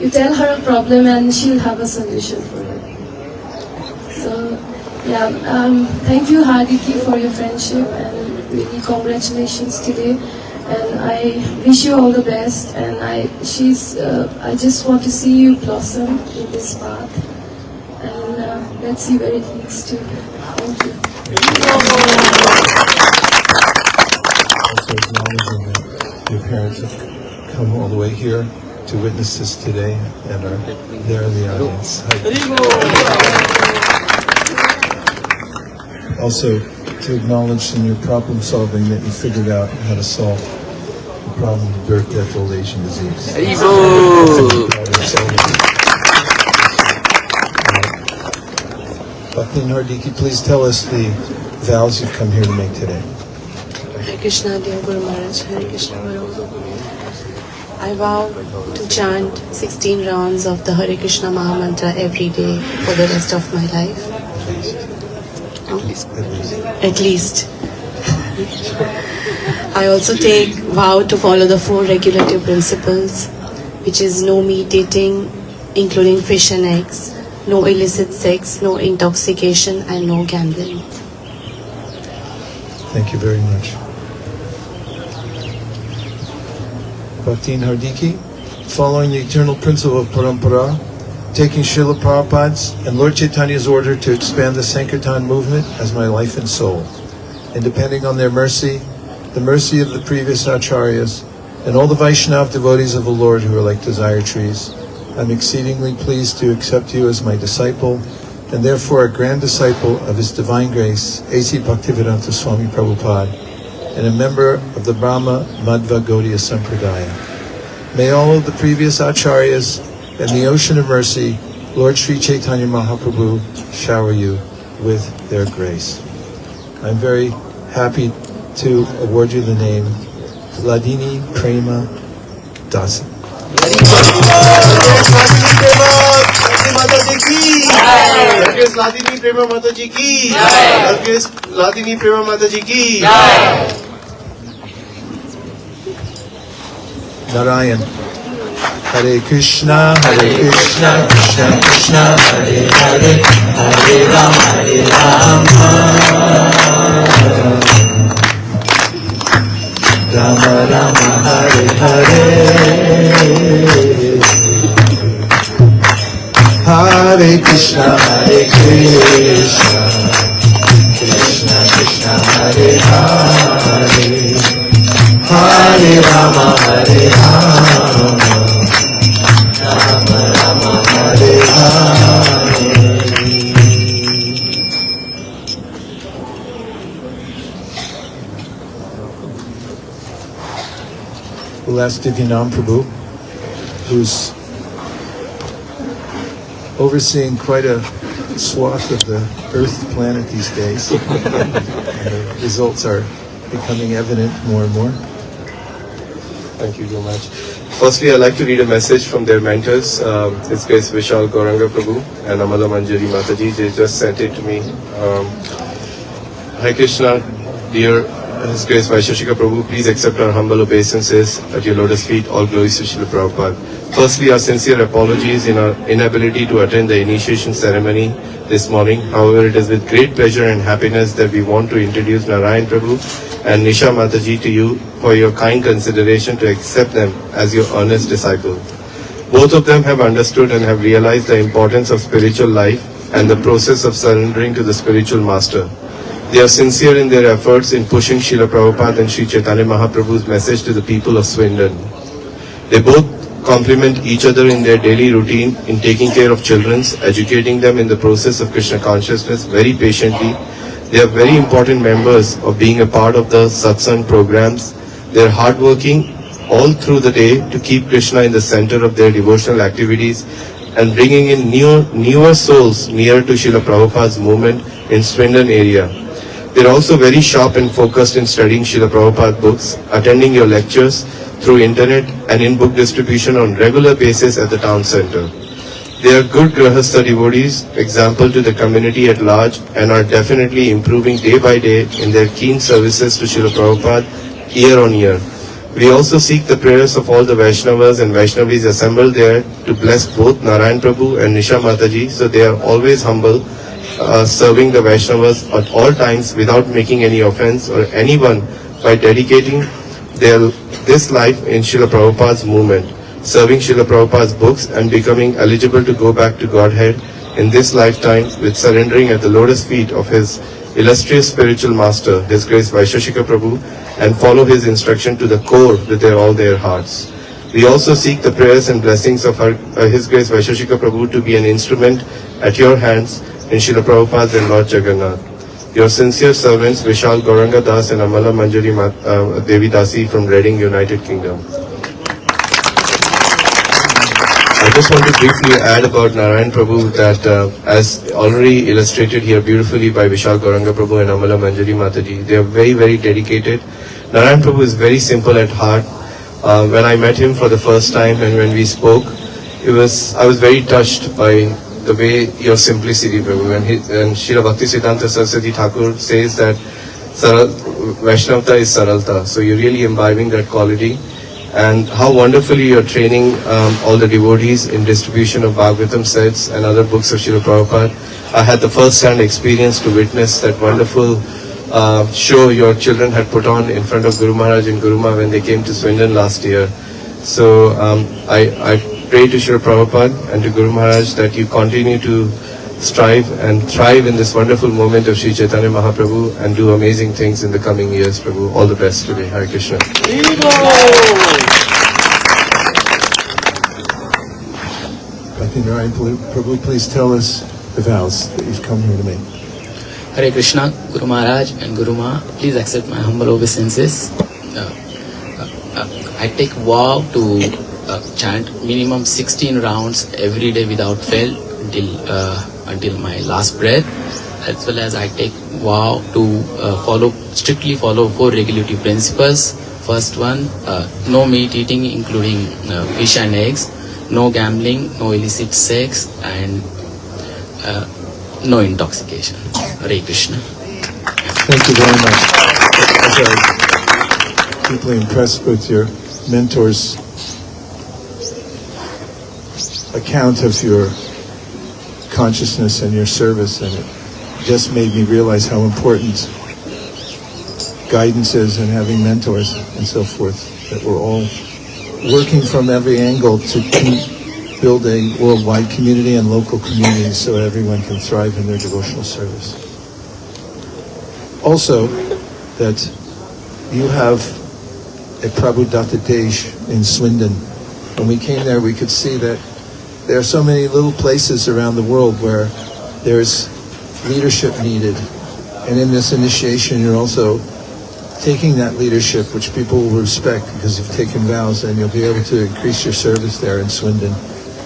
You tell her a problem and she'll have a solution for it. So yeah, thank you Hardiki for your friendship and really congratulations today. And I wish you all the best. And I just want to see you blossom in this path. And let's see where it leads to. Thank you. Also acknowledging that your parents have come all the way here to witness this today and are there in the audience. Also to acknowledge in your problem solving that you figured out how to solve the problem of birth, death, old age, and disease. Bhakti and Hardiki, please tell us the vows you've come here to make today. Hare Krishna, dear Guru Maharaj, Hare Krishna, I vow to chant 16 rounds of the Hare Krishna Maha Mantra every day for the rest of my life. At least. I also take vow to follow the 4 regulative principles, which is no meat eating, including fish and eggs, no illicit sex, no intoxication, and no gambling. Thank you very much. Bhakti and Hardiki, following the eternal principle of parampara, taking Srila Prabhupada's and Lord Chaitanya's order to expand the Sankirtan movement as my life and soul, and depending on their mercy, the mercy of the previous acharyas, and all the Vaiṣṇava devotees of the Lord who are like desire trees, I'm exceedingly pleased to accept you as my disciple, and therefore a grand disciple of His Divine Grace, A.C. Bhaktivedanta Swami Prabhupada, and a member of the Brahma Madhva Gaudiya Sampradaya. May all of the previous acharyas and the ocean of mercy, Lord Sri Chaitanya Mahaprabhu, shower you with their grace. I'm very happy to award you the name Ladini Prema Dāsa. Ladini Prema Mataji ki. Ladini Prema Mataji ki. Narayan. Hare Krishna, Krishna Krishna, Hare Hare, Hare Rama, Rama Rama, Hare Hare, Hare Krishna, Krishna Krishna, Hare Hare, Hare Rama, Hare Rama, Rama Rama, Hare Hare. We'll ask Divyanam Prabhu, who's overseeing quite a swath of the Earth planet these days. And the results are becoming evident more and more. Thank you so much. Firstly, I'd like to read a message from their mentors, His Grace Vishal Gauranga Prabhu and Amala Manjari Mataji. They just sent it to me. Hare Krishna, dear His Grace Vaiśeṣika Prabhu, please accept our humble obeisances at your lotus feet. All glories to Srila Prabhupada. Firstly, our sincere apologies in our inability to attend the initiation ceremony this morning. However, it is with great pleasure and happiness that we want to introduce Narayan Prabhu and Nisha Mataji to you for your kind consideration to accept them as your earnest disciple. Both of them have understood and have realized the importance of spiritual life and the process of surrendering to the spiritual master. They are sincere in their efforts in pushing Srila Prabhupada and Sri Chaitanya Mahaprabhu's message to the people of Swindon. They both complement each other in their daily routine in taking care of children, educating them in the process of Krishna consciousness very patiently. They are very important members of being a part of the satsang programs. They are hardworking all through the day to keep Krishna in the center of their devotional activities and bringing in newer souls near to Srila Prabhupada's movement in Swindon area. They are also very sharp and focused in studying Srila Prabhupada books, attending your lectures through internet and in book distribution on regular basis at the town center. They are good Grahastha devotees, example to the community at large, and are definitely improving day by day in their keen services to Srila Prabhupada year on year. We also seek the prayers of all the Vaiṣṇavas and Vaishnavis assembled there to bless both Narayan Prabhu and Nisha Mataji, so they are always humble, serving the Vaishnavas at all times without making any offense or anyone by dedicating this life in Srila Prabhupada's movement, serving Srila Prabhupada's books and becoming eligible to go back to Godhead in this lifetime with surrendering at the lotus feet of his illustrious spiritual master, His Grace Vaiśeṣika Prabhu, and follow his instruction to the core with all their hearts. We also seek the prayers and blessings of His Grace Vaiśeṣika Prabhu to be an instrument at your hands in Srila Prabhupada and Lord Jagannath. Your sincere servants, Vishal Gauranga Das and Amala Manjari Devi Dasi from Reading, United Kingdom. I just want to briefly add about Narayan Prabhu that as already illustrated here beautifully by Vishal Gauranga Prabhu and Amala Manjari Mataji, they are very, very dedicated. Narayan Prabhu is very simple at heart. When I met him for the first time and when we spoke, I was very touched by the way your simplicity, Prabhu. And Srila Bhakti Siddhanta Saraswati Thakur says that Vaishnavata is saralta. So you're really imbibing that quality. And how wonderfully you're training all the devotees in distribution of Bhagavatam sets and other books of Srila Prabhupada. I had the first-hand experience to witness that wonderful show your children had put on in front of Guru Maharaj and Guru Ma when they came to Swindon last year. So I pray to Srila Prabhupada and to Guru Maharaj that you continue to strive and thrive in this wonderful moment of Sri Chaitanya Mahaprabhu and do amazing things in the coming years, Prabhu. All the best today. Hare Krishna. Bhakti Narayan Prabhu, please tell us the vows that you've come here to make. Hare Krishna, Guru Maharaj and Guru Ma, please accept my humble obeisances. I take vow to chant minimum 16 rounds every day without fail until my last breath, as well as I take vow to strictly follow 4 regulative principles. First one, no meat eating including fish and eggs, no gambling, no illicit sex, and no intoxication. Hare Krishna. Thank you very much. I'm deeply impressed with your mentor's account of your consciousness and your service, and it just made me realize how important guidance is and having mentors and so forth, that we're all working from every angle to build a worldwide community and local communities so everyone can thrive in their devotional service. Also, that you have a Prabhu Datta in Swindon. When we came there, we could see that there are so many little places around the world where there's leadership needed. And in this initiation, you're also taking that leadership, which people will respect because you've taken vows, and you'll be able to increase your service there in Swindon.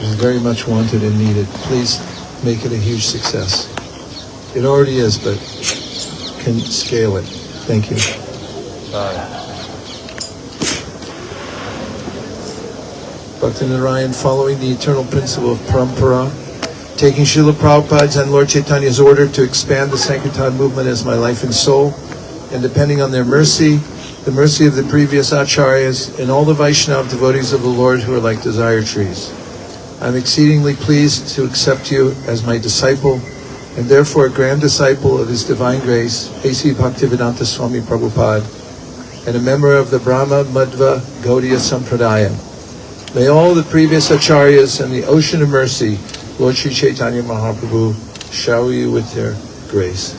It's very much wanted and needed. Please make it a huge success. It already is, but can scale it. Thank you. Bhakti Narayan, following the eternal principle of parampara, taking Srila Prabhupada's and Lord Chaitanya's order to expand the Sankirtan movement as my life and soul, and depending on their mercy, the mercy of the previous acharyas, and all the Vaishnava devotees of the Lord who are like desire trees. I'm exceedingly pleased to accept you as my disciple, and therefore a grand disciple of His Divine Grace, A.C. Bhaktivedanta Swami Prabhupada, and a member of the Brahma Madhva Gaudiya Sampradaya. May all the previous acharyas and the ocean of mercy, Lord Sri Chaitanya Mahaprabhu, shower you with their grace.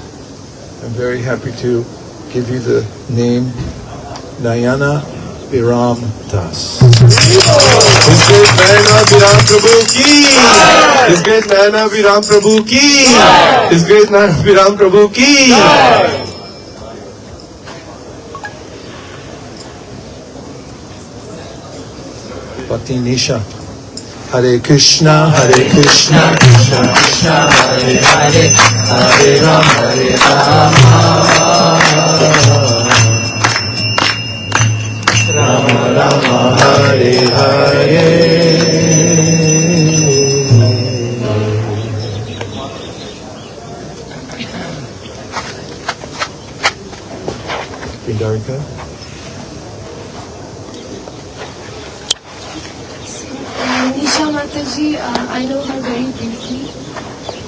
I'm very happy to give you the name Nayana Biram Das. His great Nayana Biram Prabhu ki! His great Nayana Biram Prabhu ki! His great Nayana Biram Prabhu ki! Bhakti Nisha. Hare Krishna, Hare Krishna, Krishna Krishna, Hare Hare, Hare Rama, Hare Rama, Rama Rama, Hare Hare. Vindarika. Nisha Mataji, I know her very briefly.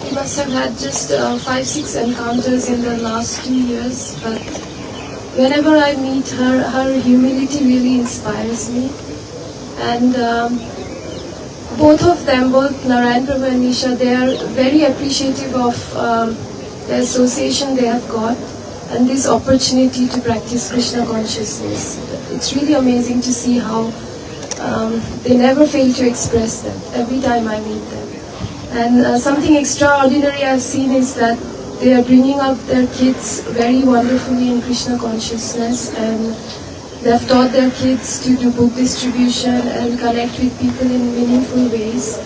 We must have had just 5-6 encounters in the last 2 years, but whenever I meet her, her humility really inspires me. And both of them, both Narayan Prabhu and Nisha, they are very appreciative of the association they have got and this opportunity to practice Krishna consciousness. It's really amazing to see how they never fail to express that every time I meet them. And something extraordinary I've seen is that they are bringing up their kids very wonderfully in Krishna consciousness, and they have taught their kids to do book distribution and connect with people in meaningful ways,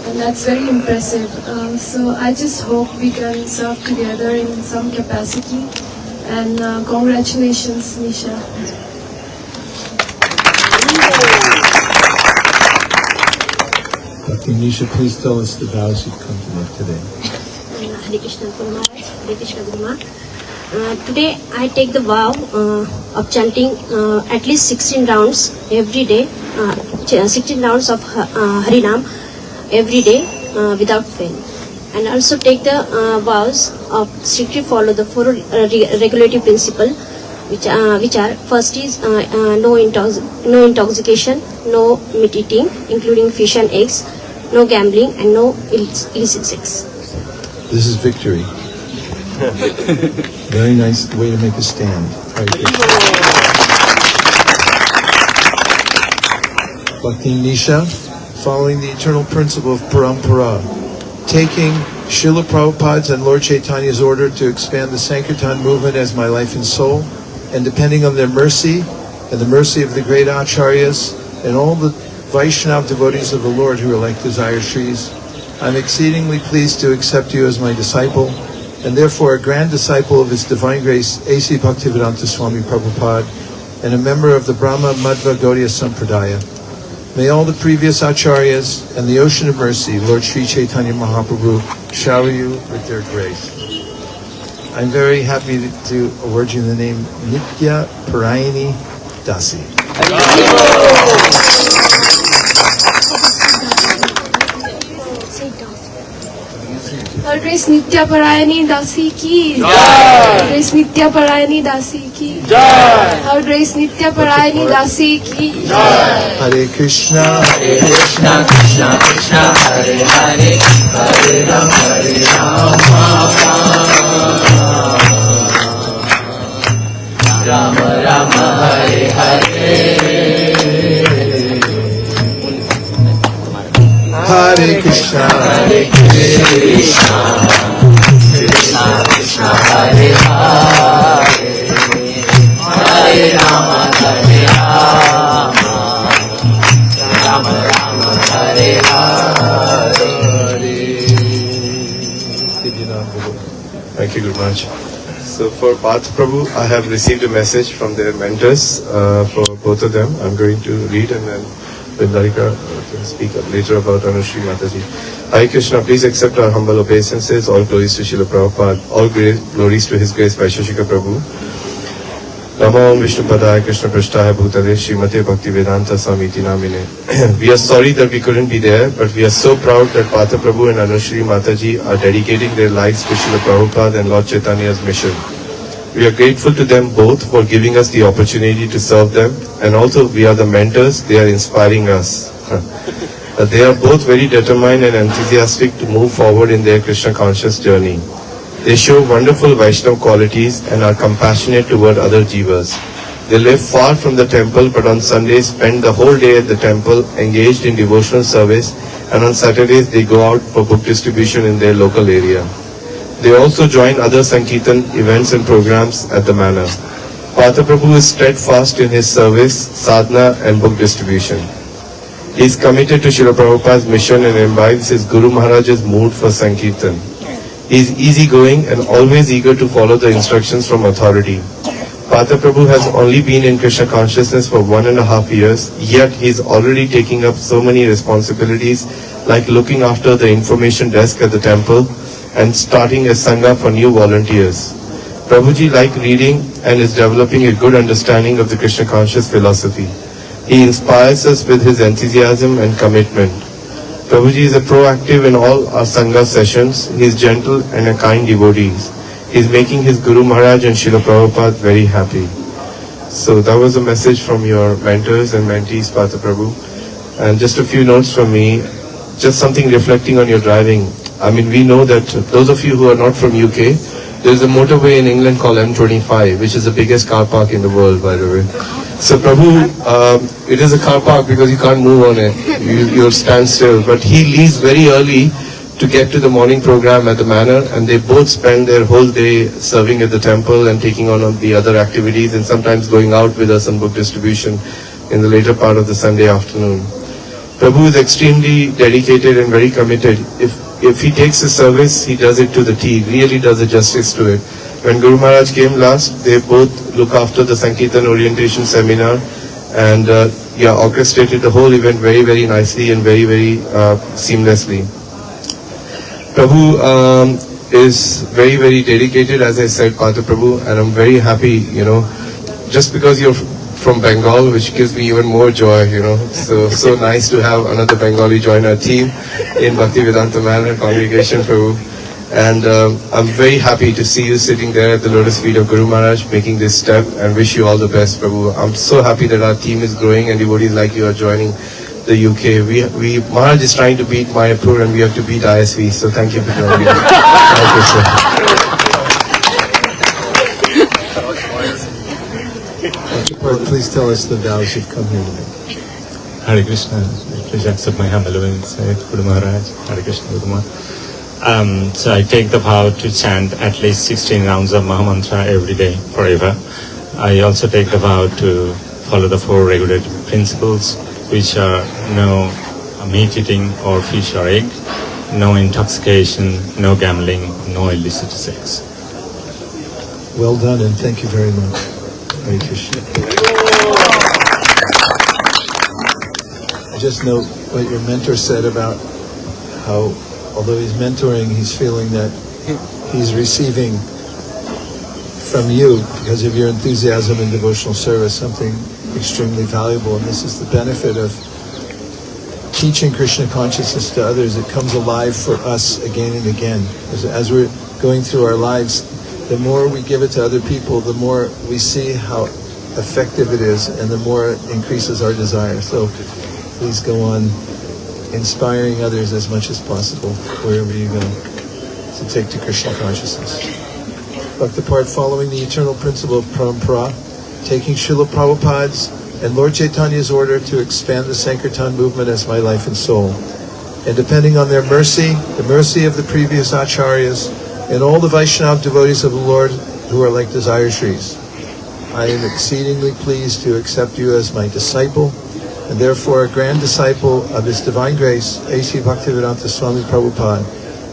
and that's very impressive. So I just hope we can serve together in some capacity, and congratulations, Nisha. Bhakti Nisha, please tell us the vows you've come to make today. Hare Krishna Guru Maharaj, Hare Krishna Guru Maharaj. Today I take the vow of chanting at least 16 rounds every day, 16 rounds of Harinama every day without fail. And also take the vows of strictly follow the 4 regulative principles, which are first is no intoxication, no meat eating, including fish and eggs, no gambling, and no illicit sex. This is victory. Very nice way to make a stand. Bhakti Nisha, following the eternal principle of parampara, taking Srila Prabhupada's and Lord Chaitanya's order to expand the Sankirtan movement as my life and soul, and depending on their mercy and the mercy of the great acharyas and all the Vaiṣṇava devotees of the Lord who are like desire trees, I'm exceedingly pleased to accept you as my disciple, and therefore a grand disciple of His Divine Grace, A.C. Bhaktivedanta Swami Prabhupada, and a member of the Brahma Madhva Gaudiya Sampradaya. May all the previous acharyas and the ocean of mercy, Lord Sri Chaitanya Mahaprabhu, shower you with their grace. I'm very happy to award you the name Nitya Parayani Dāsi. Her Grace Nitya Parayani Dāsi ki Her Grace Nitya Parayani Dāsi ki Her Grace Nitya Parayani Dāsi ki Hare Krishna, Krishna Krishna Krishna Hare Hare Hare Rama Hare Rama Rama Rama Hare Hare Hare Krishna, Hare Krishna Krishna Krishna Hare Hare Hare Rama Hare Rama Rama Rama Hare Hare. Thank you, Guru Maharaj. So for Path Prabhu, I have received a message from their mentors for both of them. I'm going to read, and then Vindarika can speak up later about Anushri Mataji. Hare Krishna, please accept our humble obeisances. All glories to Srila Prabhupada. All glories to His Grace Vaiśeṣika Prabhu. Namo Om Vishnu Padaya Krishna Prasthaya Bhutale Srimate Bhakti Vedanta Swamiti Namine. We are sorry that we couldn't be there, but we are so proud that Patha Prabhu and Anushri Mataji are dedicating their lives to Srila Prabhupada and Lord Chaitanya's mission. We are grateful to them both for giving us the opportunity to serve them, and also we are the mentors, they are inspiring us. They are both very determined and enthusiastic to move forward in their Krishna conscious journey. They show wonderful Vaishnava qualities and are compassionate toward other jivas. They live far from the temple, but on Sundays spend the whole day at the temple engaged in devotional service, and on Saturdays they go out for book distribution in their local area. They also join other Sankirtan events and programs at the manor. Pata Prabhu is steadfast in his service, sadhana and book distribution. He is committed to Srila Prabhupada's mission and imbibes his Guru Maharaj's mood for Sankirtan. He is easygoing and always eager to follow the instructions from authority. Pata Prabhu has only been in Krishna consciousness for 1.5 years, yet he is already taking up so many responsibilities like looking after the information desk at the temple and starting a sangha for new volunteers. Prabhuji likes reading and is developing a good understanding of the Krishna conscious philosophy. He inspires us with his enthusiasm and commitment. Prabhuji is a proactive in all our sangha sessions. He is gentle and a kind devotee. He is making his Guru Maharaj and Srila Prabhupada very happy. So that was a message from your mentors and mentees, Pata Prabhu. And just a few notes from me, just something reflecting on your driving. I mean, we know that those of you who are not from UK, there's a motorway in England called M25, which is the biggest car park in the world, by the way. So Prabhu, it is a car park because you can't move on it. You'll stand still. But he leaves very early to get to the morning program at the manor, and they both spend their whole day serving at the temple and taking on the other activities, and sometimes going out with us on book distribution in the later part of the Sunday afternoon. Prabhu is extremely dedicated and very committed. If he takes his service, he does it to the T, really does the justice to it. When Guru Maharaj came last, they both look after the Sankirtan orientation seminar and orchestrated the whole event very, very nicely and very, very seamlessly. Prabhu is very, very dedicated, as I said, Pata Prabhu, and I'm very happy, just because you're from Bengal, which gives me even more joy, So nice to have another Bengali join our team in Bhaktivedanta Manor congregation, Prabhu. And I'm very happy to see you sitting there at the lotus feet of Guru Maharaj, making this step, and wish you all the best, Prabhu. I'm so happy that our team is growing and devotees like you are joining the UK. Maharaj is trying to beat Mayapur and we have to beat ISV, so thank you for joining us. Thank you, sir. Please tell us the vows you've come here to make. Hare Krishna, please accept my humble obeisance, Guru Maharaj, Hare Krishna, Guru Maharaj. So I take the vow to chant at least 16 rounds of Mahamantra every day, forever. I also take the vow to follow the 4 regulative principles, which are no meat eating or fish or egg, no intoxication, no gambling, no illicit sex. Well done, and thank you very much. Hare Krishna. I just note what your mentor said about how, although he's mentoring, he's feeling that he's receiving from you, because of your enthusiasm in devotional service, something extremely valuable. And this is the benefit of teaching Krishna consciousness to others. It comes alive for us again and again. As we're going through our lives, the more we give it to other people, the more we see how effective it is, and the more it increases our desire. So please go on inspiring others as much as possible, wherever you go, to take to Krishna consciousness. Bhakti part following the eternal principle of parampara, taking Srila Prabhupada's and Lord Chaitanya's order to expand the Sankirtan movement as my life and soul. And depending on their mercy, the mercy of the previous acharyas, and all the Vaiṣṇava devotees of the Lord who are like desire trees, I am exceedingly pleased to accept you as my disciple, and therefore a grand disciple of His Divine Grace, A.C. Bhaktivedanta Swami Prabhupada,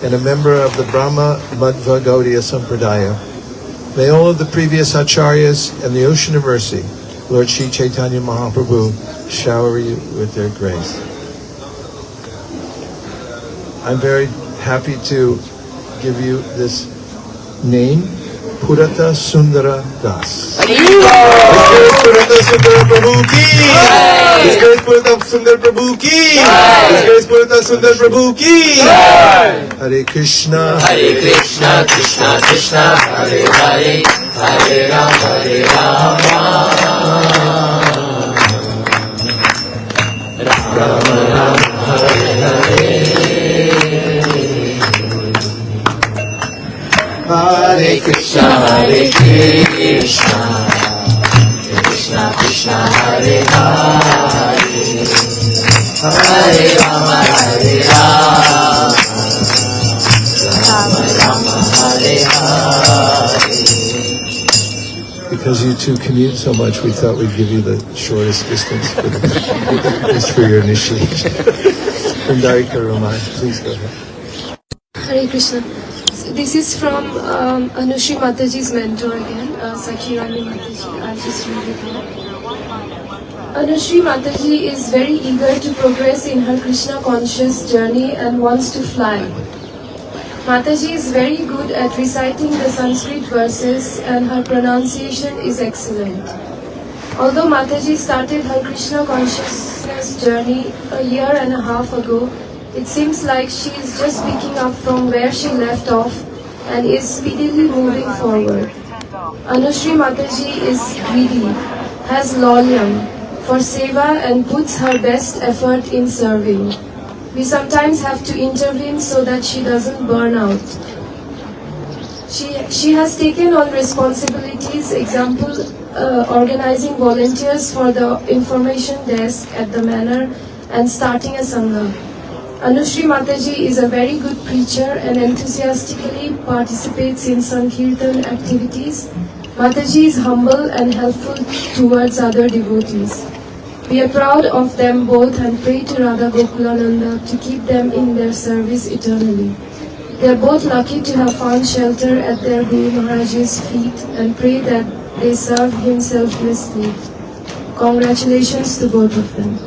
and a member of the Brahma Madhva Gaudiya Sampradaya. May all of the previous acharyas and the ocean of mercy, Lord Sri Chaitanya Mahaprabhu, shower you with their grace. I'm very happy to give you this name, Purata Sundara Das. Purata Sundara Prabhu ki! This guy is Purata Sundara Prabhu ki! This guy is Purata Sundara Prabhu ki! Hare Krishna, Krishna Krishna, Hare Hare, Hare Rama, Rama Rama, Hare Hare. Hare Krishna, Krishna Krishna, Hare Hare, Hare Rama, Hare Rama, Rama Rama, Hare Hare. Because you two commute so much, we thought we'd give you the shortest distance just for your initiation. Pundarika Raman, please go ahead. Hare Krishna. This is from Anushri Mataji's mentor again, Sakirani Mataji. I'll just read it now. Anushri Mataji is very eager to progress in her Krishna conscious journey and wants to fly. Mataji is very good at reciting the Sanskrit verses and her pronunciation is excellent. Although Mataji started her Krishna consciousness journey a year and a half ago, it seems like she is just picking up from where she left off and is speedily moving forward. Anushri Mataji is greedy, has lolyam for seva and puts her best effort in serving. We sometimes have to intervene so that she doesn't burn out. She has taken on responsibilities, example, organizing volunteers for the information desk at the manor and starting a sangha. Anushri Mataji is a very good preacher and enthusiastically participates in Sankirtan activities. Mataji is humble and helpful towards other devotees. We are proud of them both and pray to Radha Gokulananda to keep them in their service eternally. They are both lucky to have found shelter at their Guru Maharaj's feet and pray that they serve him selflessly. Congratulations to both of them.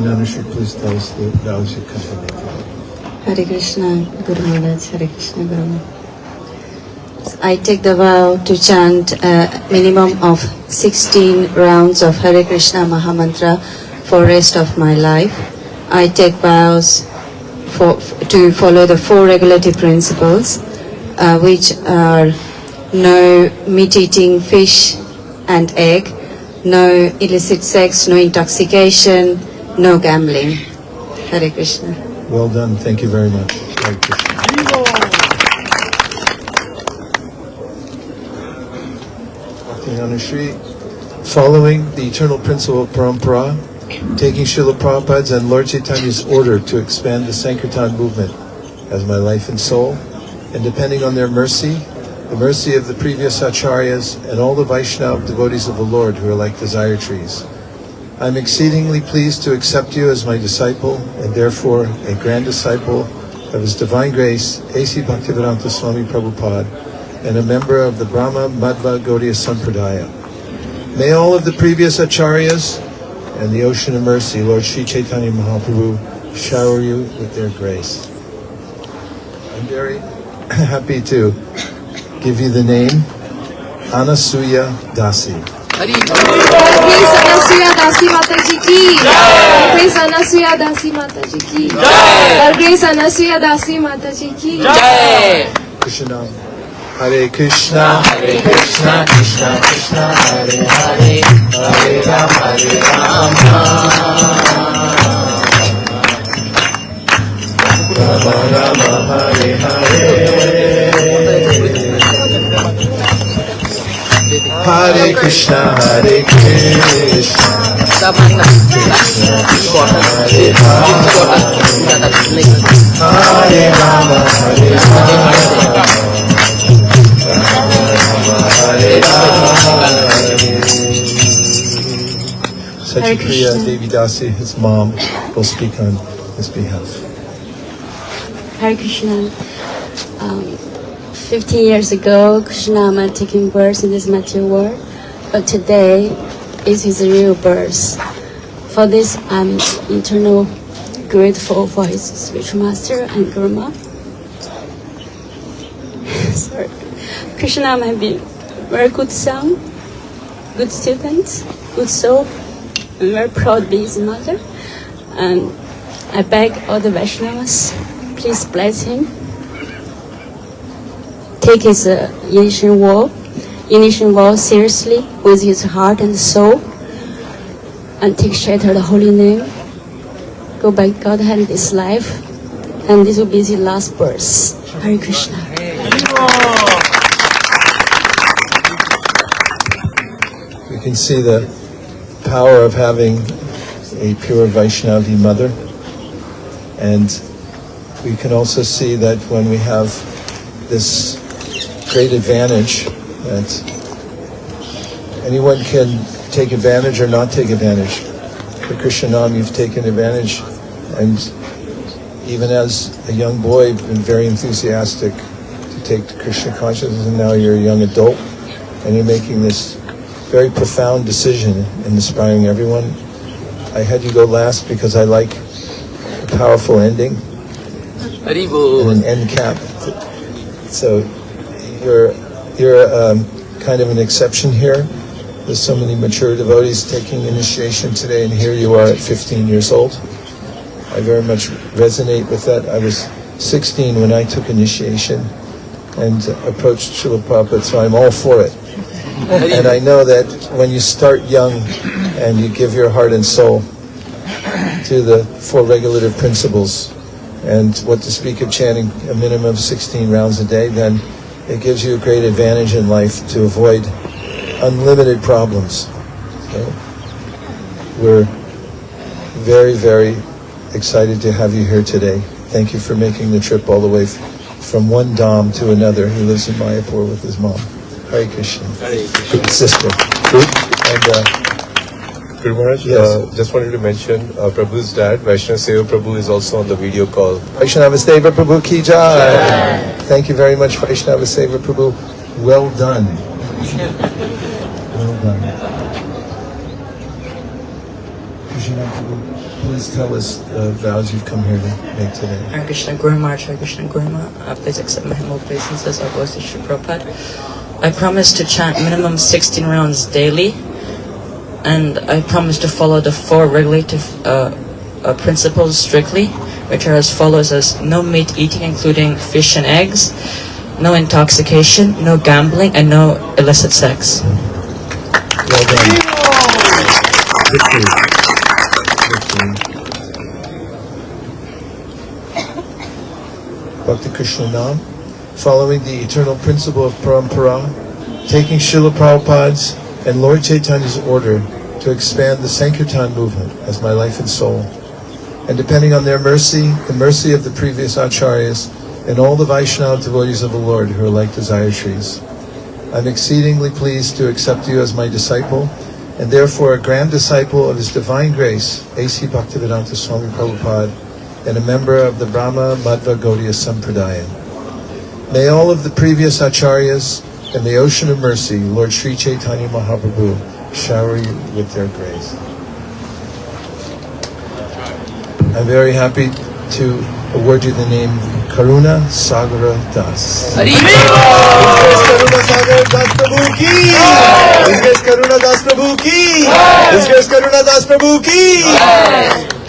Anushri, please tell us the vows you come to make. Hare Krishna, Guru Maharaj, Hare Krishna, Guru Maharaj. I take the vow to chant a minimum of 16 rounds of Hare Krishna Mahamantra for rest of my life. I take vows to follow the 4 regulative principles, which are no meat eating fish and egg, no illicit sex, no intoxication, no gambling. Hare Krishna. Well done. Thank you very much. Hare Krishna. Anushri, following the eternal principle of parampara, taking Srila Prabhupada's and Lord Chaitanya's order to expand the Sankirtan movement as my life and soul, and depending on their mercy, the mercy of the previous acharyas and all the Vaiṣṇava devotees of the Lord who are like desire trees. I'm exceedingly pleased to accept you as my disciple and therefore a grand disciple of His Divine Grace, A.C. Bhaktivedanta Swami Prabhupada, and a member of the Brahma Madhva Gaudiya Sampradaya. May all of the previous acharyas and the ocean of mercy, Lord Sri Chaitanya Mahaprabhu, shower you with their grace. I'm very happy to give you the name Anasuya Dāsi. Praise Anasuya Dāsi Mataji ki. Praise Anasuya Dāsi Mataji ki. Praise Anasuya Dāsi Mataji ki. Krishna. Hare Krishna, Hare Krishna, Krishna Krishna, Hare Hare, Hare Rama, Hare Rama, Rama Rama, Hare Hare, Hare Krishna, Hare Krishna, Krishna Krishna, Hare Hare, Hare Rama, Hare Rama. Sachipriya Devi Dasi, his mom, will speak on his behalf. Hare Krishna. 15 years ago, Kṛṣṇa taking birth in this material world, but today is his real birth. For this, I'm eternally grateful for his spiritual master and Guru. Sorry. Kṛṣṇa might be very good son, good student, good soul. I'm very proud to be his mother. And I beg all the Vaiṣṇavas, please bless him. Take his initiation vow seriously with his heart and soul. And take shelter the holy name. Go by Godhead in this life. And this will be his last birth. Hare Krishna. You can see the power of having a pure Vaishnavi mother, and we can also see that when we have this great advantage that anyone can take advantage or not take advantage. For Kṛṣṇa, you've taken advantage, and even as a young boy, been very enthusiastic to take the Krishna consciousness, and now you're a young adult, and you're making this very profound decision in inspiring everyone. I had you go last because I like a powerful ending and an end cap. So you're kind of an exception here. There's so many mature devotees taking initiation today, and here you are at 15 years old. I very much resonate with that. I was 16 when I took initiation and approached Srila Prabhupada, so I'm all for it. And I know that when you start young and you give your heart and soul to the 4 regulative principles, and what to speak of chanting a minimum of 16 rounds a day, then it gives you a great advantage in life to avoid unlimited problems. So we're very, very excited to have you here today. Thank you for making the trip all the way from one Dham to another. He lives in Mayapur with his mom. Hare Krishna. Sister. And Guru Maharaj, yes. Just wanted to mention Prabhu's dad, Vaiṣṇava Prabhu, is also on the video call. Vaiṣṇavas Prabhu ki jai. Thank you very much, Vaiṣṇavas Prabhu. Well done. Well done. Krishna Prabhu, please tell us the vows you've come here to make today. Hare Krishna Guru Maharaj, Hare Krishna Guru Maharaj, please accept my humble obeisances. Our voice is Sri Prabhupada. I promise to chant minimum 16 rounds daily, and I promise to follow the 4 regulative principles strictly, which are as follows: as no meat eating, including fish and eggs, no intoxication, no gambling, and no illicit sex. Well done. Bhakti Kṛṣṇa, following the eternal principle of parampara, taking Srila Prabhupada's and Lord Chaitanya's order to expand the Sankirtan movement as my life and soul, and depending on their mercy, the mercy of the previous acharyas, and all the Vaishnava devotees of the Lord who are like desire trees. I'm exceedingly pleased to accept you as my disciple, and therefore a grand disciple of His Divine Grace, A.C. Bhaktivedanta Swami Prabhupada, and a member of the Brahma Madhva Gaudiya Sampradaya. May all of the previous acharyas and the ocean of mercy, Lord Sri Chaitanya Mahaprabhu, shower you with their grace. I'm very happy to award you the name Karuna Sagara Das. Karuna Sagar Das Prabhu ki! His Grace Karuna Das Prabhu ki! His Grace Karuna Das Prabhu ki!